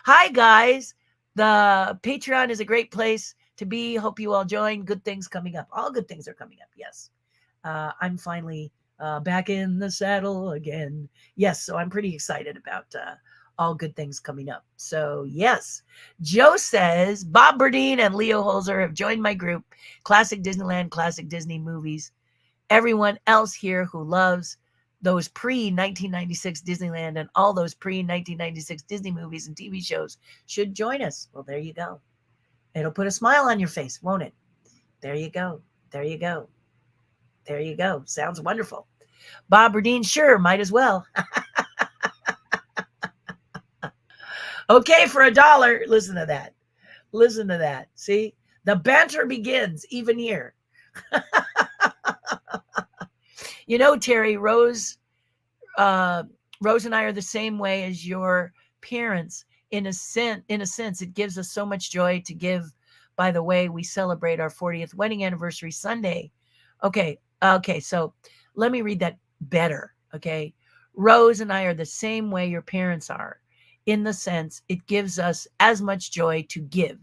Speaker 1: Hi, guys. The Patreon is a great place to be. Hope you all join. Good things coming up. All good things are coming up. Yes. I'm finally back in the saddle again. Yes. So I'm pretty excited about all good things coming up. So yes, Joe says Bob Berdine and Leo Holzer have joined my group, Classic Disneyland, Classic Disney Movies. Everyone else here who loves those pre-1996 Disneyland and all those pre-1996 Disney movies and TV shows should join us. Well, there you go. It'll put a smile on your face, won't it? There you go. There you go. There you go. Sounds wonderful. Bob Berdine, sure, might as well. Okay, for $1. Listen to that. Listen to that. See, the banter begins even here. Terry, Rose and I are the same way as your parents. In a sense, it gives us so much joy to give. By the way, we celebrate our 40th wedding anniversary Sunday. Okay. So let me read that better. Okay. Rose and I are the same way your parents are. In the sense, it gives us as much joy to give.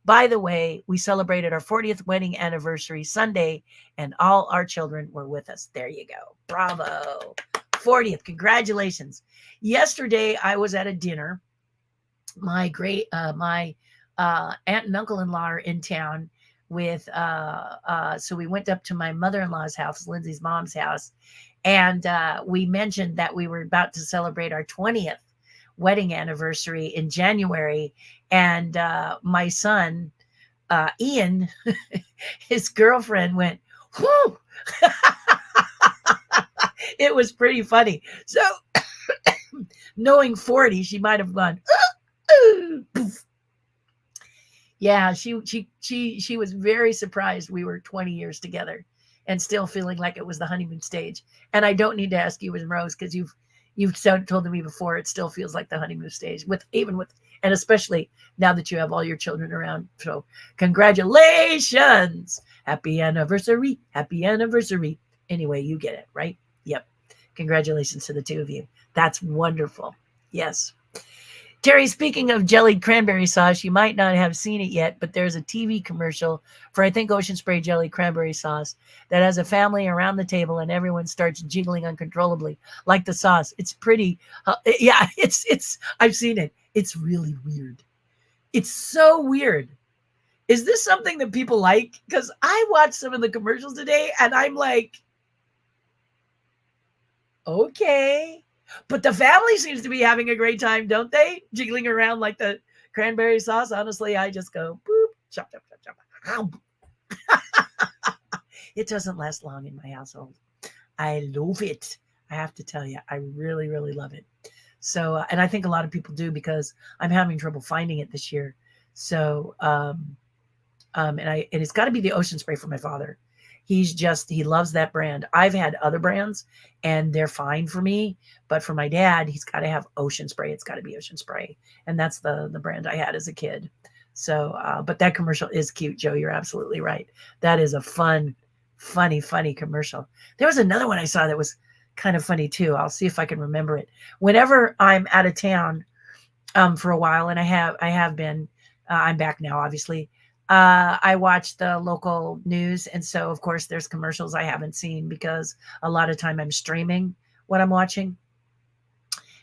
Speaker 1: By the way, we celebrated our 40th wedding anniversary Sunday, and all our children were with us. There you go. Bravo. 40th. Congratulations. Yesterday, I was at a dinner. My aunt and uncle-in-law are in town with, so we went up to my mother-in-law's house, Lindsay's mom's house. And we mentioned that we were about to celebrate our 20th wedding anniversary in January. And my son, Ian, his girlfriend went, whoo. It was pretty funny. So knowing 40, she might have gone, poof. Yeah, she was very surprised we were 20 years together and still feeling like it was the honeymoon stage. And I don't need to ask you and Rose, because you've told me before, it still feels like the honeymoon stage and especially now that you have all your children around. So congratulations. Happy anniversary. Happy anniversary. Anyway, you get it, right? Yep. Congratulations to the two of you. That's wonderful. Yes. Terry, speaking of jellied cranberry sauce, you might not have seen it yet, but there's a TV commercial for, I think, Ocean Spray jelly cranberry sauce that has a family around the table and everyone starts jiggling uncontrollably like the sauce. It's pretty. Yeah, I've seen it. It's really weird. It's so weird. Is this something that people like? Because I watched some of the commercials today and I'm like, okay. But the family seems to be having a great time, don't they? Jiggling around like the cranberry sauce. Honestly, I just go, boop, chop, chop, chop, chop. It doesn't last long in my household. I love it. I have to tell you, I really, really love it. So, and I think a lot of people do, because I'm having trouble finding it this year. So, and it's got to be the Ocean Spray for my father. He loves that brand. I've had other brands and they're fine for me, but for my dad, he's got to have Ocean Spray. It's got to be Ocean Spray. And that's the brand I had as a kid. So, but that commercial is cute, Joe. You're absolutely right. That is a funny commercial. There was another one I saw that was kind of funny too. I'll see if I can remember it. Whenever I'm out of town for a while, and I have been, I'm back now, obviously. I watch the local news. And so, of course, there's commercials I haven't seen because a lot of time I'm streaming what I'm watching.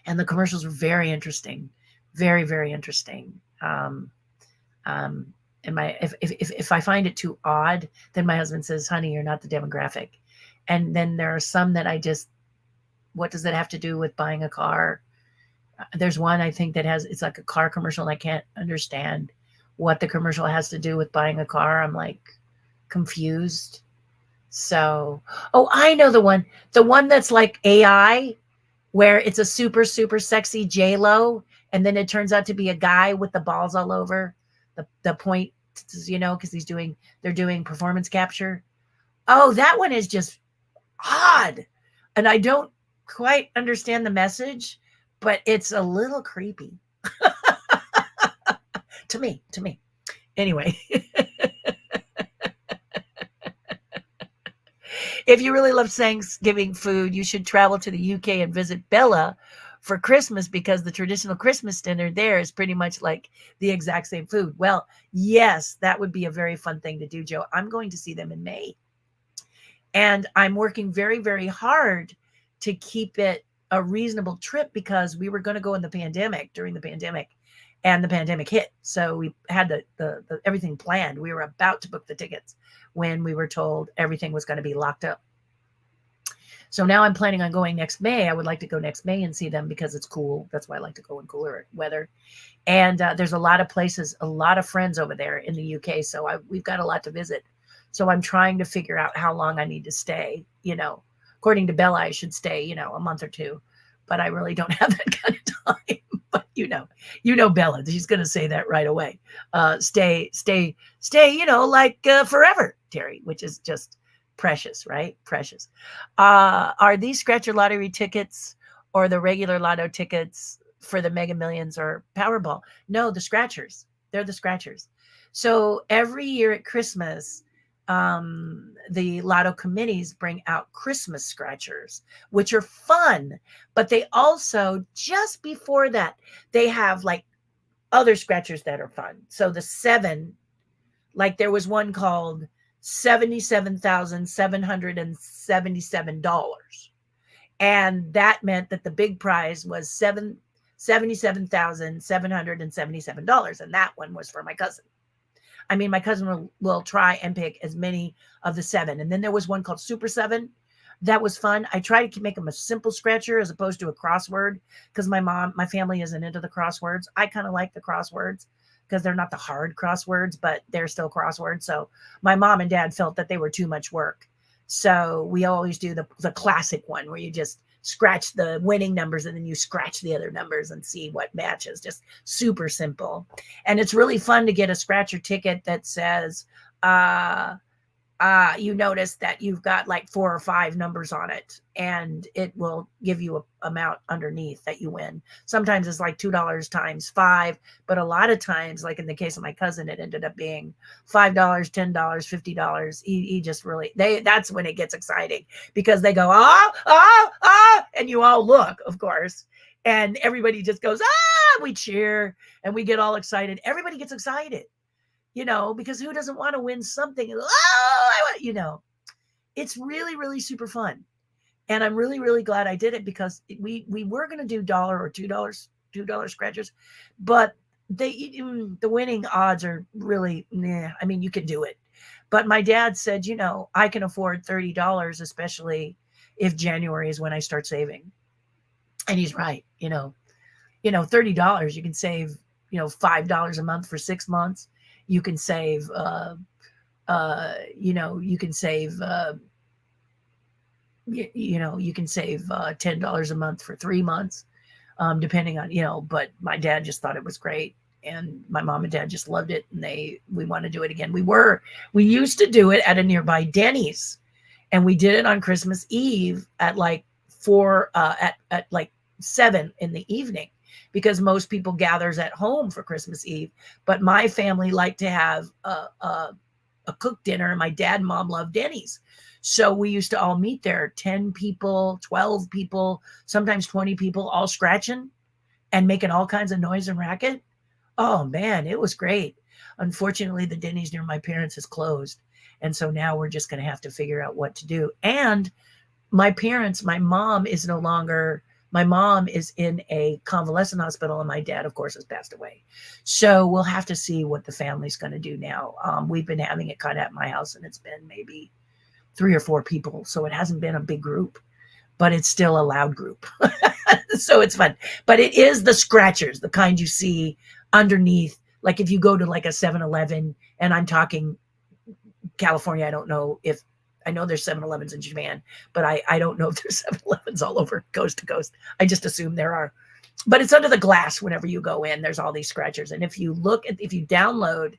Speaker 1: And the commercials were very interesting. Very, very interesting. And if I find it too odd, then my husband says, honey, you're not the demographic. And then there are some that what does it have to do with buying a car? There's one I think it's like a car commercial and I can't understand what the commercial has to do with buying a car. I'm like confused. So, I know the one that's like AI, where it's a super, super sexy J-Lo. And then it turns out to be a guy with the balls all over the point, because they're doing performance capture. Oh, that one is just odd. And I don't quite understand the message, but it's a little creepy. To me. Anyway. If you really love Thanksgiving food, you should travel to the UK and visit Bella for Christmas, because the traditional Christmas dinner there is pretty much like the exact same food. Well, yes, that would be a very fun thing to do, Joe. I'm going to see them in May. And I'm working very, very hard to keep it a reasonable trip, because we were going to go during the pandemic. And the pandemic hit. So we had the everything planned. We were about to book the tickets when we were told everything was going to be locked up. So now I'm planning on going next May. I would like to go next May and see them because it's cool. That's why I like to go in cooler weather. And there's a lot of places, a lot of friends over there in the UK. So we've got a lot to visit. So I'm trying to figure out how long I need to stay. According to Bella, I should stay, a month or two. But I really don't have that kind of time. But Bella, she's going to say that right away. Stay, like forever, Terry, which is just precious, right? Precious. Are these Scratcher Lottery tickets or the regular lotto tickets for the Mega Millions or Powerball? No, the Scratchers. They're the Scratchers. So every year at Christmas, the lotto committees bring out Christmas Scratchers, which are fun, but they also, just before that, they have like other Scratchers that are fun. So the 7, like there was one called $77,777. And that meant that the big prize was $77,777. And that one was for my cousin. I mean, my cousin will try and pick as many of the 7. And then there was one called Super 7. That was fun. I tried to make them a simple scratcher as opposed to a crossword because my family isn't into the crosswords. I kind of like the crosswords because they're not the hard crosswords, but they're still crosswords. So my mom and dad felt that they were too much work. So we always do the classic one where you just scratch the winning numbers and then you scratch the other numbers and see what matches. Just super simple. And it's really fun to get a scratcher ticket that says, you notice that you've got like 4 or 5 numbers on it, and it will give you a amount underneath that you win. Sometimes it's like $2 times 5, but a lot of times, like in the case of my cousin, it ended up being $5, $10, $50. He just really, that's when it gets exciting because they go, and you all look, of course, and everybody just goes, we cheer and we get all excited. Everybody gets excited. Because who doesn't want to win something? It's really, really super fun. And I'm really, really glad I did it because we were going to do $1 or $2 scratchers, but the winning odds are really, I mean, you can do it. But my dad said, I can afford $30, especially if January is when I start saving. And he's right. $30, you can save, $5 a month for 6 months. You can save, you can save, you can save $10 a month for 3 months, depending on, but my dad just thought it was great. And my mom and dad just loved it. And we want to do it again. We used to do it at a nearby Denny's, and we did it on Christmas Eve at like 4, at like 7 in the evening, because most people gathers at home for Christmas Eve. But my family liked to have a cooked dinner, and my dad and mom loved Denny's. So we used to all meet there, 10 people, 12 people, sometimes 20 people, all scratching and making all kinds of noise and racket. Oh man, it was great. Unfortunately, the Denny's near my parents is closed. And so now we're just going to have to figure out what to do. And my mom is in a convalescent hospital, and my dad, of course, has passed away. So we'll have to see what the family's going to do now. We've been having it kind of at my house, and it's been maybe 3 or 4 people. So it hasn't been a big group, but it's still a loud group. So it's fun. But it is the scratchers, the kind you see underneath. Like if you go to like a 7-Eleven, and I'm talking California, I know there's 7-Elevens in Japan, but I don't know if there's 7-Elevens all over coast to coast. I just assume there are. But it's under the glass whenever you go in. There's all these scratchers. And if you download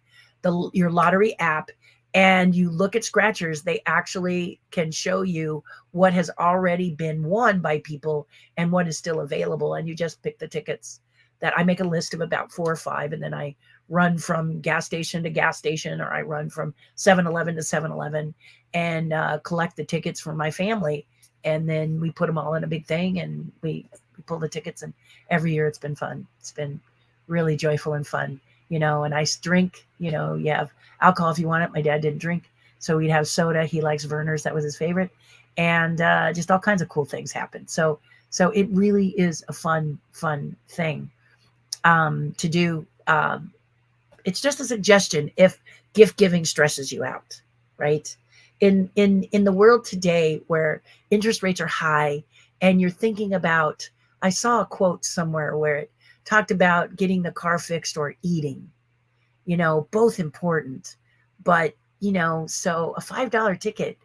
Speaker 1: your lottery app and you look at scratchers, they actually can show you what has already been won by people and what is still available. And you just pick the tickets. That I make a list of about 4 or 5, and then I run from gas station to gas station, or I run from 7-Eleven to 7-Eleven and collect the tickets for my family. And then we put them all in a big thing, and we pull the tickets. And every year it's been fun. It's been really joyful and fun, a nice drink. You have alcohol if you want it. My dad didn't drink, so we'd have soda. He likes Verner's. That was his favorite. And just all kinds of cool things happen. So it really is a fun thing to do. It's just a suggestion if gift giving stresses you out, right? In the world today where interest rates are high and you're thinking about, I saw a quote somewhere where it talked about getting the car fixed or eating, both important, but, so a $5 ticket,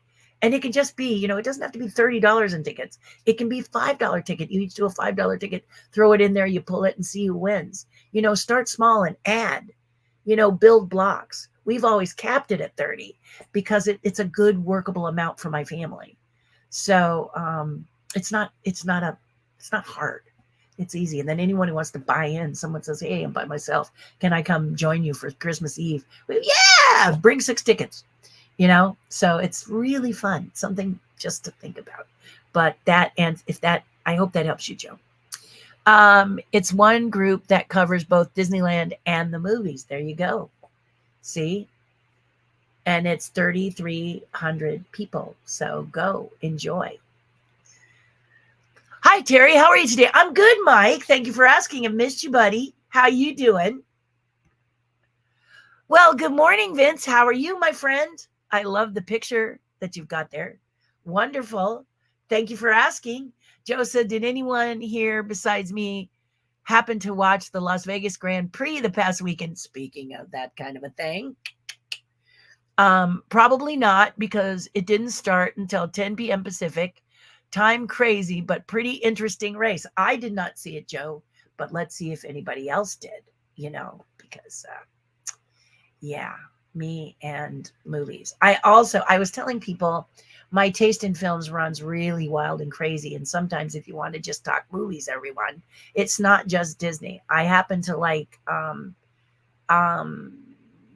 Speaker 1: and it can just be, it doesn't have to be $30 in tickets. It can be $5 ticket. You each do a $5 ticket, throw it in there, you pull it and see who wins. Start small and add, build blocks. We've always capped it at 30 because it's a good workable amount for my family. So it's not hard. It's easy. And then anyone who wants to buy in, someone says, hey, I'm by myself. Can I come join you for Christmas Eve? Well, yeah, bring 6 tickets. So it's really fun, something just to think about. But I hope that helps you, Joe. It's one group that covers both Disneyland and the movies. There you go. See? And it's 3,300 people. So go enjoy. Hi, Terry. How are you today? I'm good, Mike. Thank you for asking. I missed you, buddy. How you doing? Well, good morning, Vince. How are you, my friend? I love the picture that you've got there. Wonderful. Thank you for asking. Joe said, did anyone here besides me happen to watch the Las Vegas Grand Prix the past weekend? Speaking of that kind of a thing. Probably not, because it didn't start until 10 p.m. Pacific. Time crazy, but pretty interesting race. I did not see it, Joe, but let's see if anybody else did, because yeah, me and movies. I was telling people my taste in films runs really wild and crazy. And sometimes if you want to just talk movies, everyone, it's not just Disney. I happen to like um,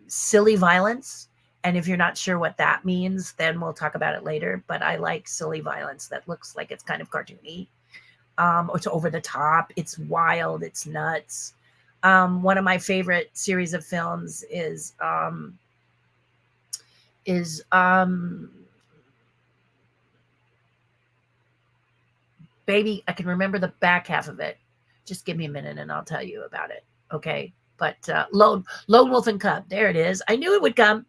Speaker 1: silly violence. And if you're not sure what that means, then we'll talk about it later. But I like silly violence that looks like it's kind of cartoony. It's over the top. It's wild. It's nuts. One of my favorite series of films is baby. I can remember the back half of it. Just give me a minute and I'll tell you about it. Okay. But Lone Wolf and Cub. There it is. I knew it would come.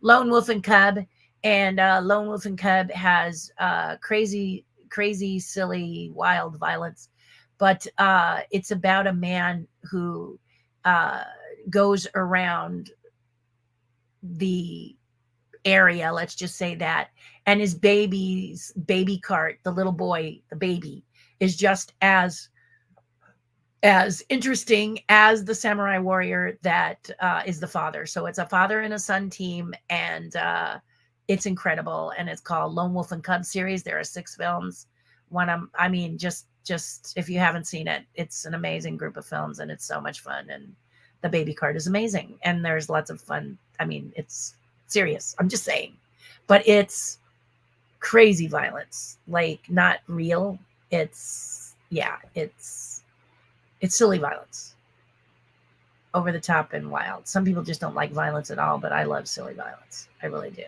Speaker 1: Lone Wolf and Cub. And Lone Wolf and Cub has crazy, silly, wild violence. But it's about a man who goes around the area, let's just say that, and his baby cart, the little boy, the baby, is just as interesting as the samurai warrior that is the father. So it's a father and a son team, and it's incredible. And it's called Lone Wolf and Cub series. There are 6 films. Just if you haven't seen it, it's an amazing group of films, and it's so much fun. And the baby cart is amazing, and there's lots of fun. It's serious. I'm just saying, but it's crazy violence, like not real. It's silly violence, over the top and wild. Some people just don't like violence at all, but I love silly violence. I really do.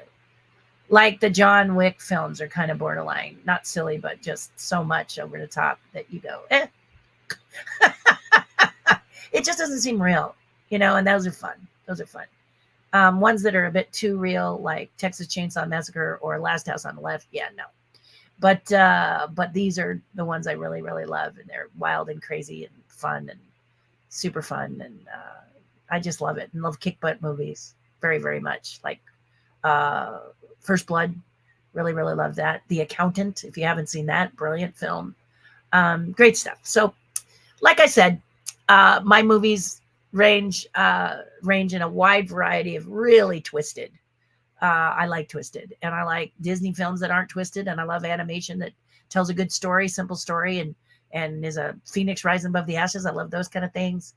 Speaker 1: Like the John Wick films are kind of borderline, not silly, but just so much over the top that you go, eh. It just doesn't seem real, and those are fun. Ones that are a bit too real, like Texas Chainsaw Massacre or Last House on the Left, yeah, no. But these are the ones I really, really love, and they're wild and crazy and fun and super fun, and I just love it, and love kick butt movies very, very much. Like First Blood, really, really love that. The Accountant, if you haven't seen that, brilliant film. Great stuff. So, like I said, my movies range in a wide variety of really twisted. I like twisted, and I like Disney films that aren't twisted, and I love animation that tells a good story, simple story, and is a phoenix rising above the ashes. I love those kind of things.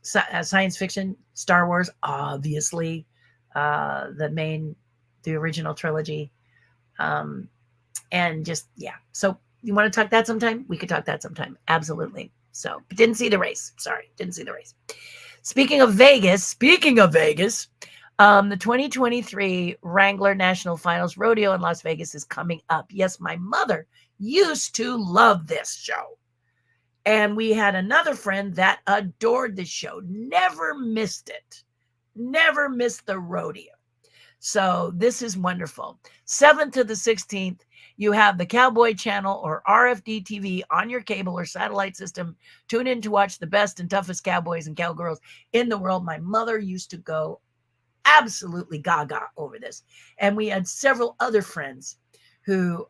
Speaker 1: Science fiction, Star Wars, obviously, the original trilogy, and just, yeah. So you want to talk that sometime? We could talk that sometime. Absolutely. So, but didn't see the race. Sorry, didn't see the race. Speaking of Vegas, the 2023 Wrangler National Finals Rodeo in Las Vegas is coming up. Yes, my mother used to love this show. And we had another friend that adored the show, never missed it, never missed the rodeo. So this is wonderful. 7th to the 16th, you have the Cowboy Channel or RFD TV on your cable or satellite system. Tune in to watch the best and toughest cowboys and cowgirls in the world. My mother used to go absolutely gaga over this. And we had several other friends who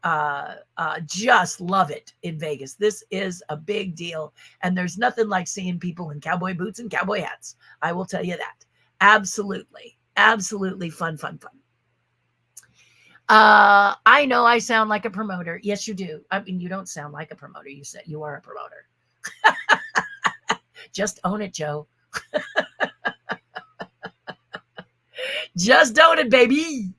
Speaker 1: just love it in Vegas. This is a big deal. And there's nothing like seeing people in cowboy boots and cowboy hats. I will tell you that. Absolutely. Absolutely fun. I know I sound like a promoter. Yes, you do. You don't sound like a promoter. You said you are a promoter. Just own it, Joe. Just own it, baby.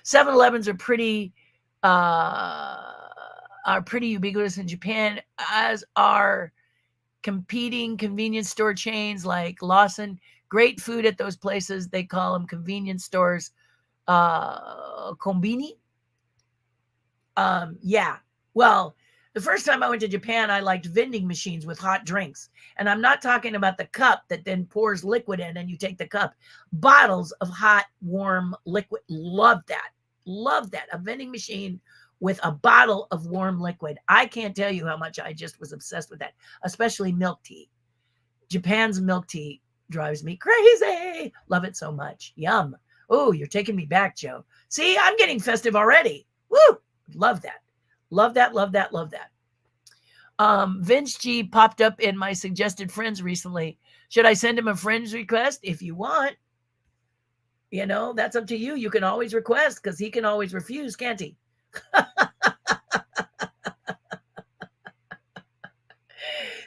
Speaker 1: 7-Elevens are pretty ubiquitous in Japan, as are competing convenience store chains like Lawson. Great food at those places. They call them convenience stores, kombini. Yeah. Well, the first time I went to Japan, I liked vending machines with hot drinks. And I'm not talking about the cup that then pours liquid in and you take the cup. Bottles of hot, warm liquid. Love that. Love that. A vending machine with a bottle of warm liquid. I can't tell you how much I just was obsessed with that, especially milk tea. Japan's milk tea drives me crazy. Love it so much. Yum. Oh, you're taking me back, Joe. See, I'm getting festive already. Woo! Love that. Love that, love that, love that. Vince G popped up in my suggested friends recently. Should I send him a friends request? If you want. You know, that's up to you. You can always request because he can always refuse, can't he?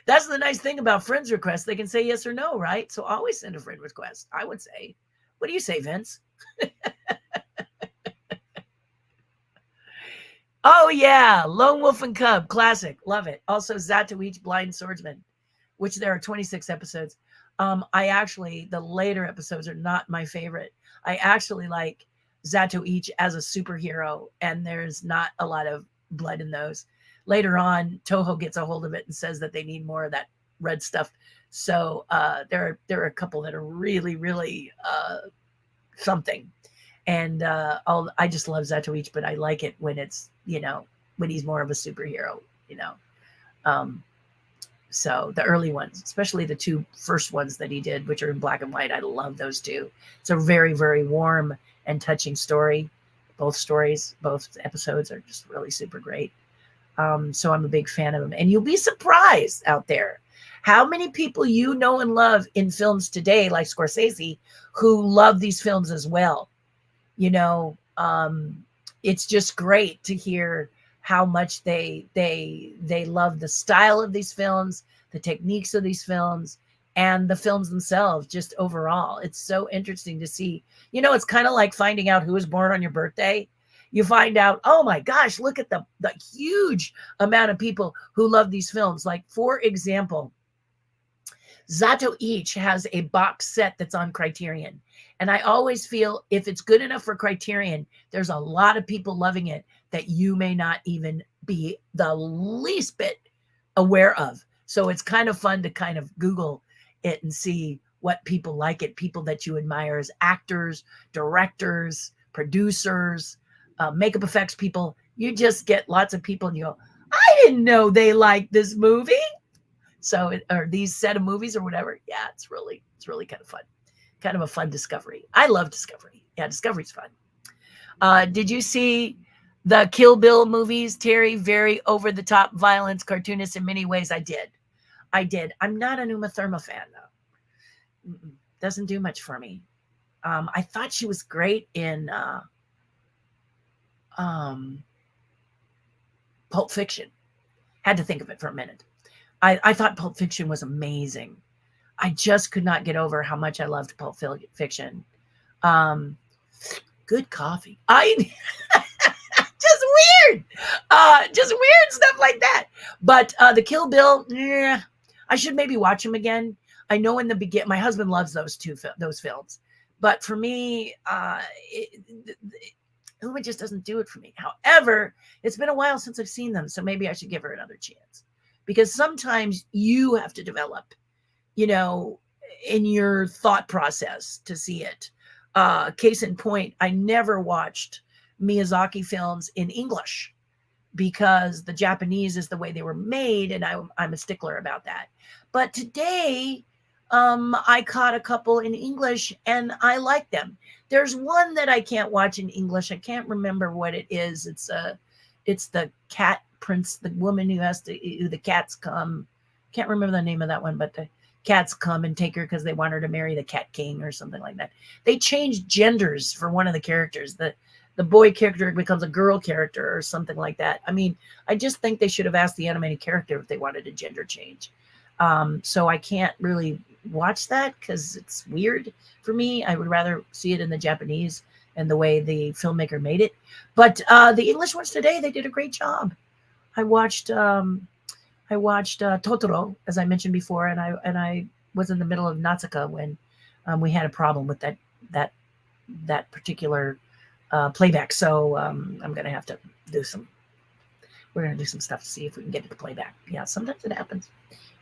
Speaker 1: That's the nice thing about friends requests. They can say yes or no, right? So always send a friend request, I would say. What do you say, Vince? Oh, yeah. Lone Wolf and Cub. Classic. Love it. Also, Zatoichi Blind Swordsman, which there are 26 episodes. The later episodes are not my favorite. I actually like Zatoichi as a superhero, and there's not a lot of blood in those. Later on, Toho gets a hold of it and says that they need more of that red stuff. So there are a couple that are really, really something. And I just love Zatoichi, but I like it when it's, when he's more of a superhero, So the early ones, especially the two first ones that he did, which are in black and white, I love those two. It's a very, very warm and touching story. Both episodes are just really super great. So I'm a big fan of them. And you'll be surprised out there how many people you know and love in films today, like Scorsese, who love these films as well. It's just great to hear how much they love the style of these films, the techniques of these films, and the films themselves just overall. It's so interesting to see. It's kind of like finding out who was born on your birthday. You find out, oh my gosh, look at the huge amount of people who love these films. Like, for example, Zatoichi has a box set that's on Criterion. And I always feel if it's good enough for Criterion, there's a lot of people loving it that you may not even be the least bit aware of. So it's kind of fun to kind of Google it and see what people like it, people that you admire as actors, directors, producers, makeup effects people. You just get lots of people and you go, I didn't know they liked this movie. So, or these set of movies or whatever. Yeah, it's really kind of fun. Kind of a fun discovery. I love Discovery. Yeah, Discovery's fun. Did you see the Kill Bill movies, Terry? Very over-the-top violence, cartoonist in many ways. I did. I'm not an Uma Thurman fan, though. Doesn't do much for me. I thought she was great in Pulp Fiction. Had to think of it for a minute. I thought Pulp Fiction was amazing. I just could not get over how much I loved Pulp Fiction. Good coffee. Just weird. Just weird stuff like that. But the Kill Bill, I should maybe watch them again. I know in the beginning, my husband loves those films. But for me, Uma just doesn't do it for me. However, it's been a while since I've seen them, so maybe I should give her another chance. Because sometimes you have to develop, in your thought process to see it. Case in point, I never watched Miyazaki films in English because the Japanese is the way they were made, and I'm a stickler about that. But today, I caught a couple in English, and I like them. There's one that I can't watch in English. I can't remember what it is. It's the cat prince, the woman who the cats come. Can't remember the name of that one, but the cats come and take her because they want her to marry the cat king or something like that. They changed genders for one of the characters. The boy character becomes a girl character or something like that. I mean, I just think they should have asked the animated character if they wanted a gender change. So I can't really watch that because it's weird for me. I would rather see it in the Japanese and the way the filmmaker made it. But the English ones today, they did a great job. I watched Totoro, as I mentioned before, and I was in the middle of Natsuka when we had a problem with that particular playback. So I'm going to have to do some We're going to do some stuff to see if we can get it to play back. Yeah, sometimes it happens.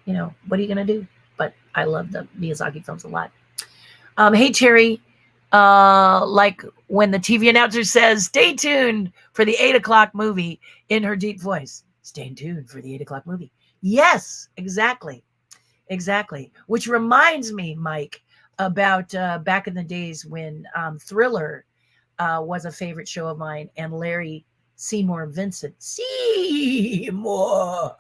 Speaker 1: What are you going to do? But I love the Miyazaki films a lot. Hey, Terry. Like when the TV announcer says, stay tuned for the 8 o'clock movie in her deep voice. Stay tuned for the 8 o'clock movie. Yes, exactly. Exactly. Which reminds me, Mike, about back in the days when Thriller was a favorite show of mine, and Larry Seymour Seymour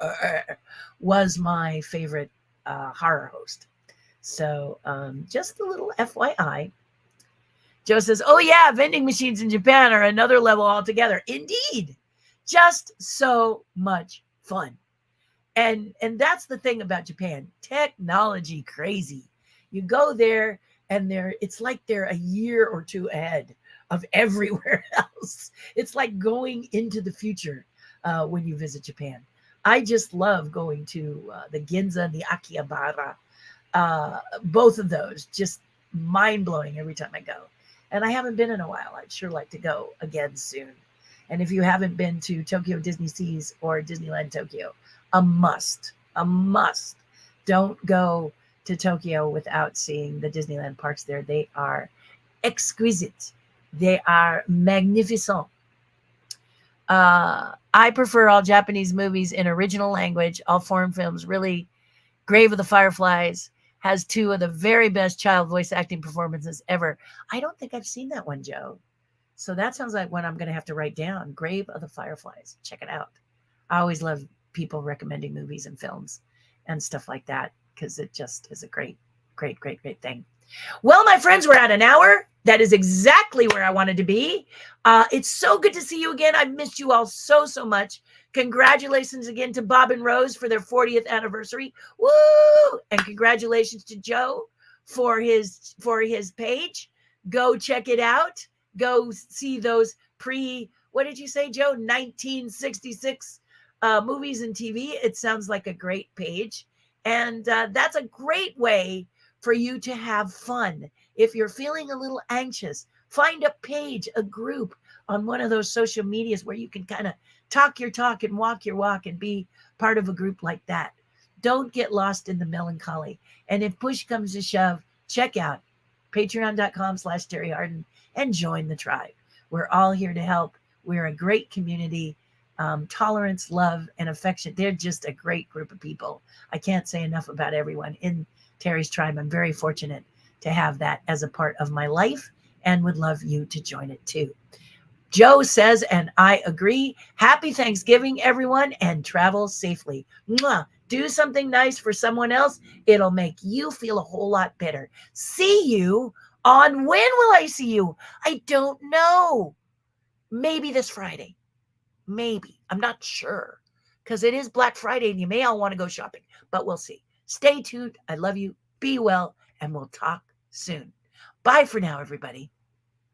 Speaker 1: was my favorite horror host. So just a little FYI. Joe says, oh yeah, vending machines in Japan are another level altogether. Indeed. Just so much fun. And that's the thing about Japan. Technology crazy. You go there and it's like they're a year or two ahead of everywhere else. It's like going into the future when you visit Japan. I just love going to the Ginza and the Akihabara. Both of those just mind-blowing every time I go. And I haven't been in a while. I'd sure like to go again soon. And if you haven't been to Tokyo Disney Seas or Disneyland Tokyo, a must. Don't go to Tokyo without seeing the Disneyland parks there. They are exquisite. They are magnificent. I prefer all Japanese movies in original language. All foreign films, really. Grave of the Fireflies has 2 of the very best child voice acting performances ever. I don't think I've seen that one, Joe. So that sounds like one I'm going to have to write down. Grave of the Fireflies. Check it out. I always love people recommending movies and films and stuff like that because it just is a great thing. Well, my friends, we're at an hour. That is exactly where I wanted to be. It's so good to see you again. I've missed you all so much. Congratulations again to Bob and Rose for their 40th anniversary. Woo! And congratulations to Joe for his page. Go check it out. Go see those what did you say, Joe? 1966 movies and TV. It sounds like a great page. And that's a great way for you to have fun. If you're feeling a little anxious, find a page, a group on one of those social medias where you can kind of talk your talk and walk your walk and be part of a group like that. Don't get lost in the melancholy. And if push comes to shove, check out patreon.com/Terri Hardin and join the tribe. We're all here to help. We're a great community. Tolerance, love, and affection. They're just a great group of people. I can't say enough about everyone in Terri's tribe. I'm very fortunate to have that as a part of my life and would love you to join it too. Joe says, and I agree, happy Thanksgiving, everyone, and travel safely. Mwah. Do something nice for someone else. It'll make you feel a whole lot better. See you on, when will I see you? I don't know. Maybe this Friday. Maybe. I'm not sure because it is Black Friday and you may all want to go shopping, but we'll see. Stay tuned. I love you. Be well, and we'll talk soon. Bye for now, everybody.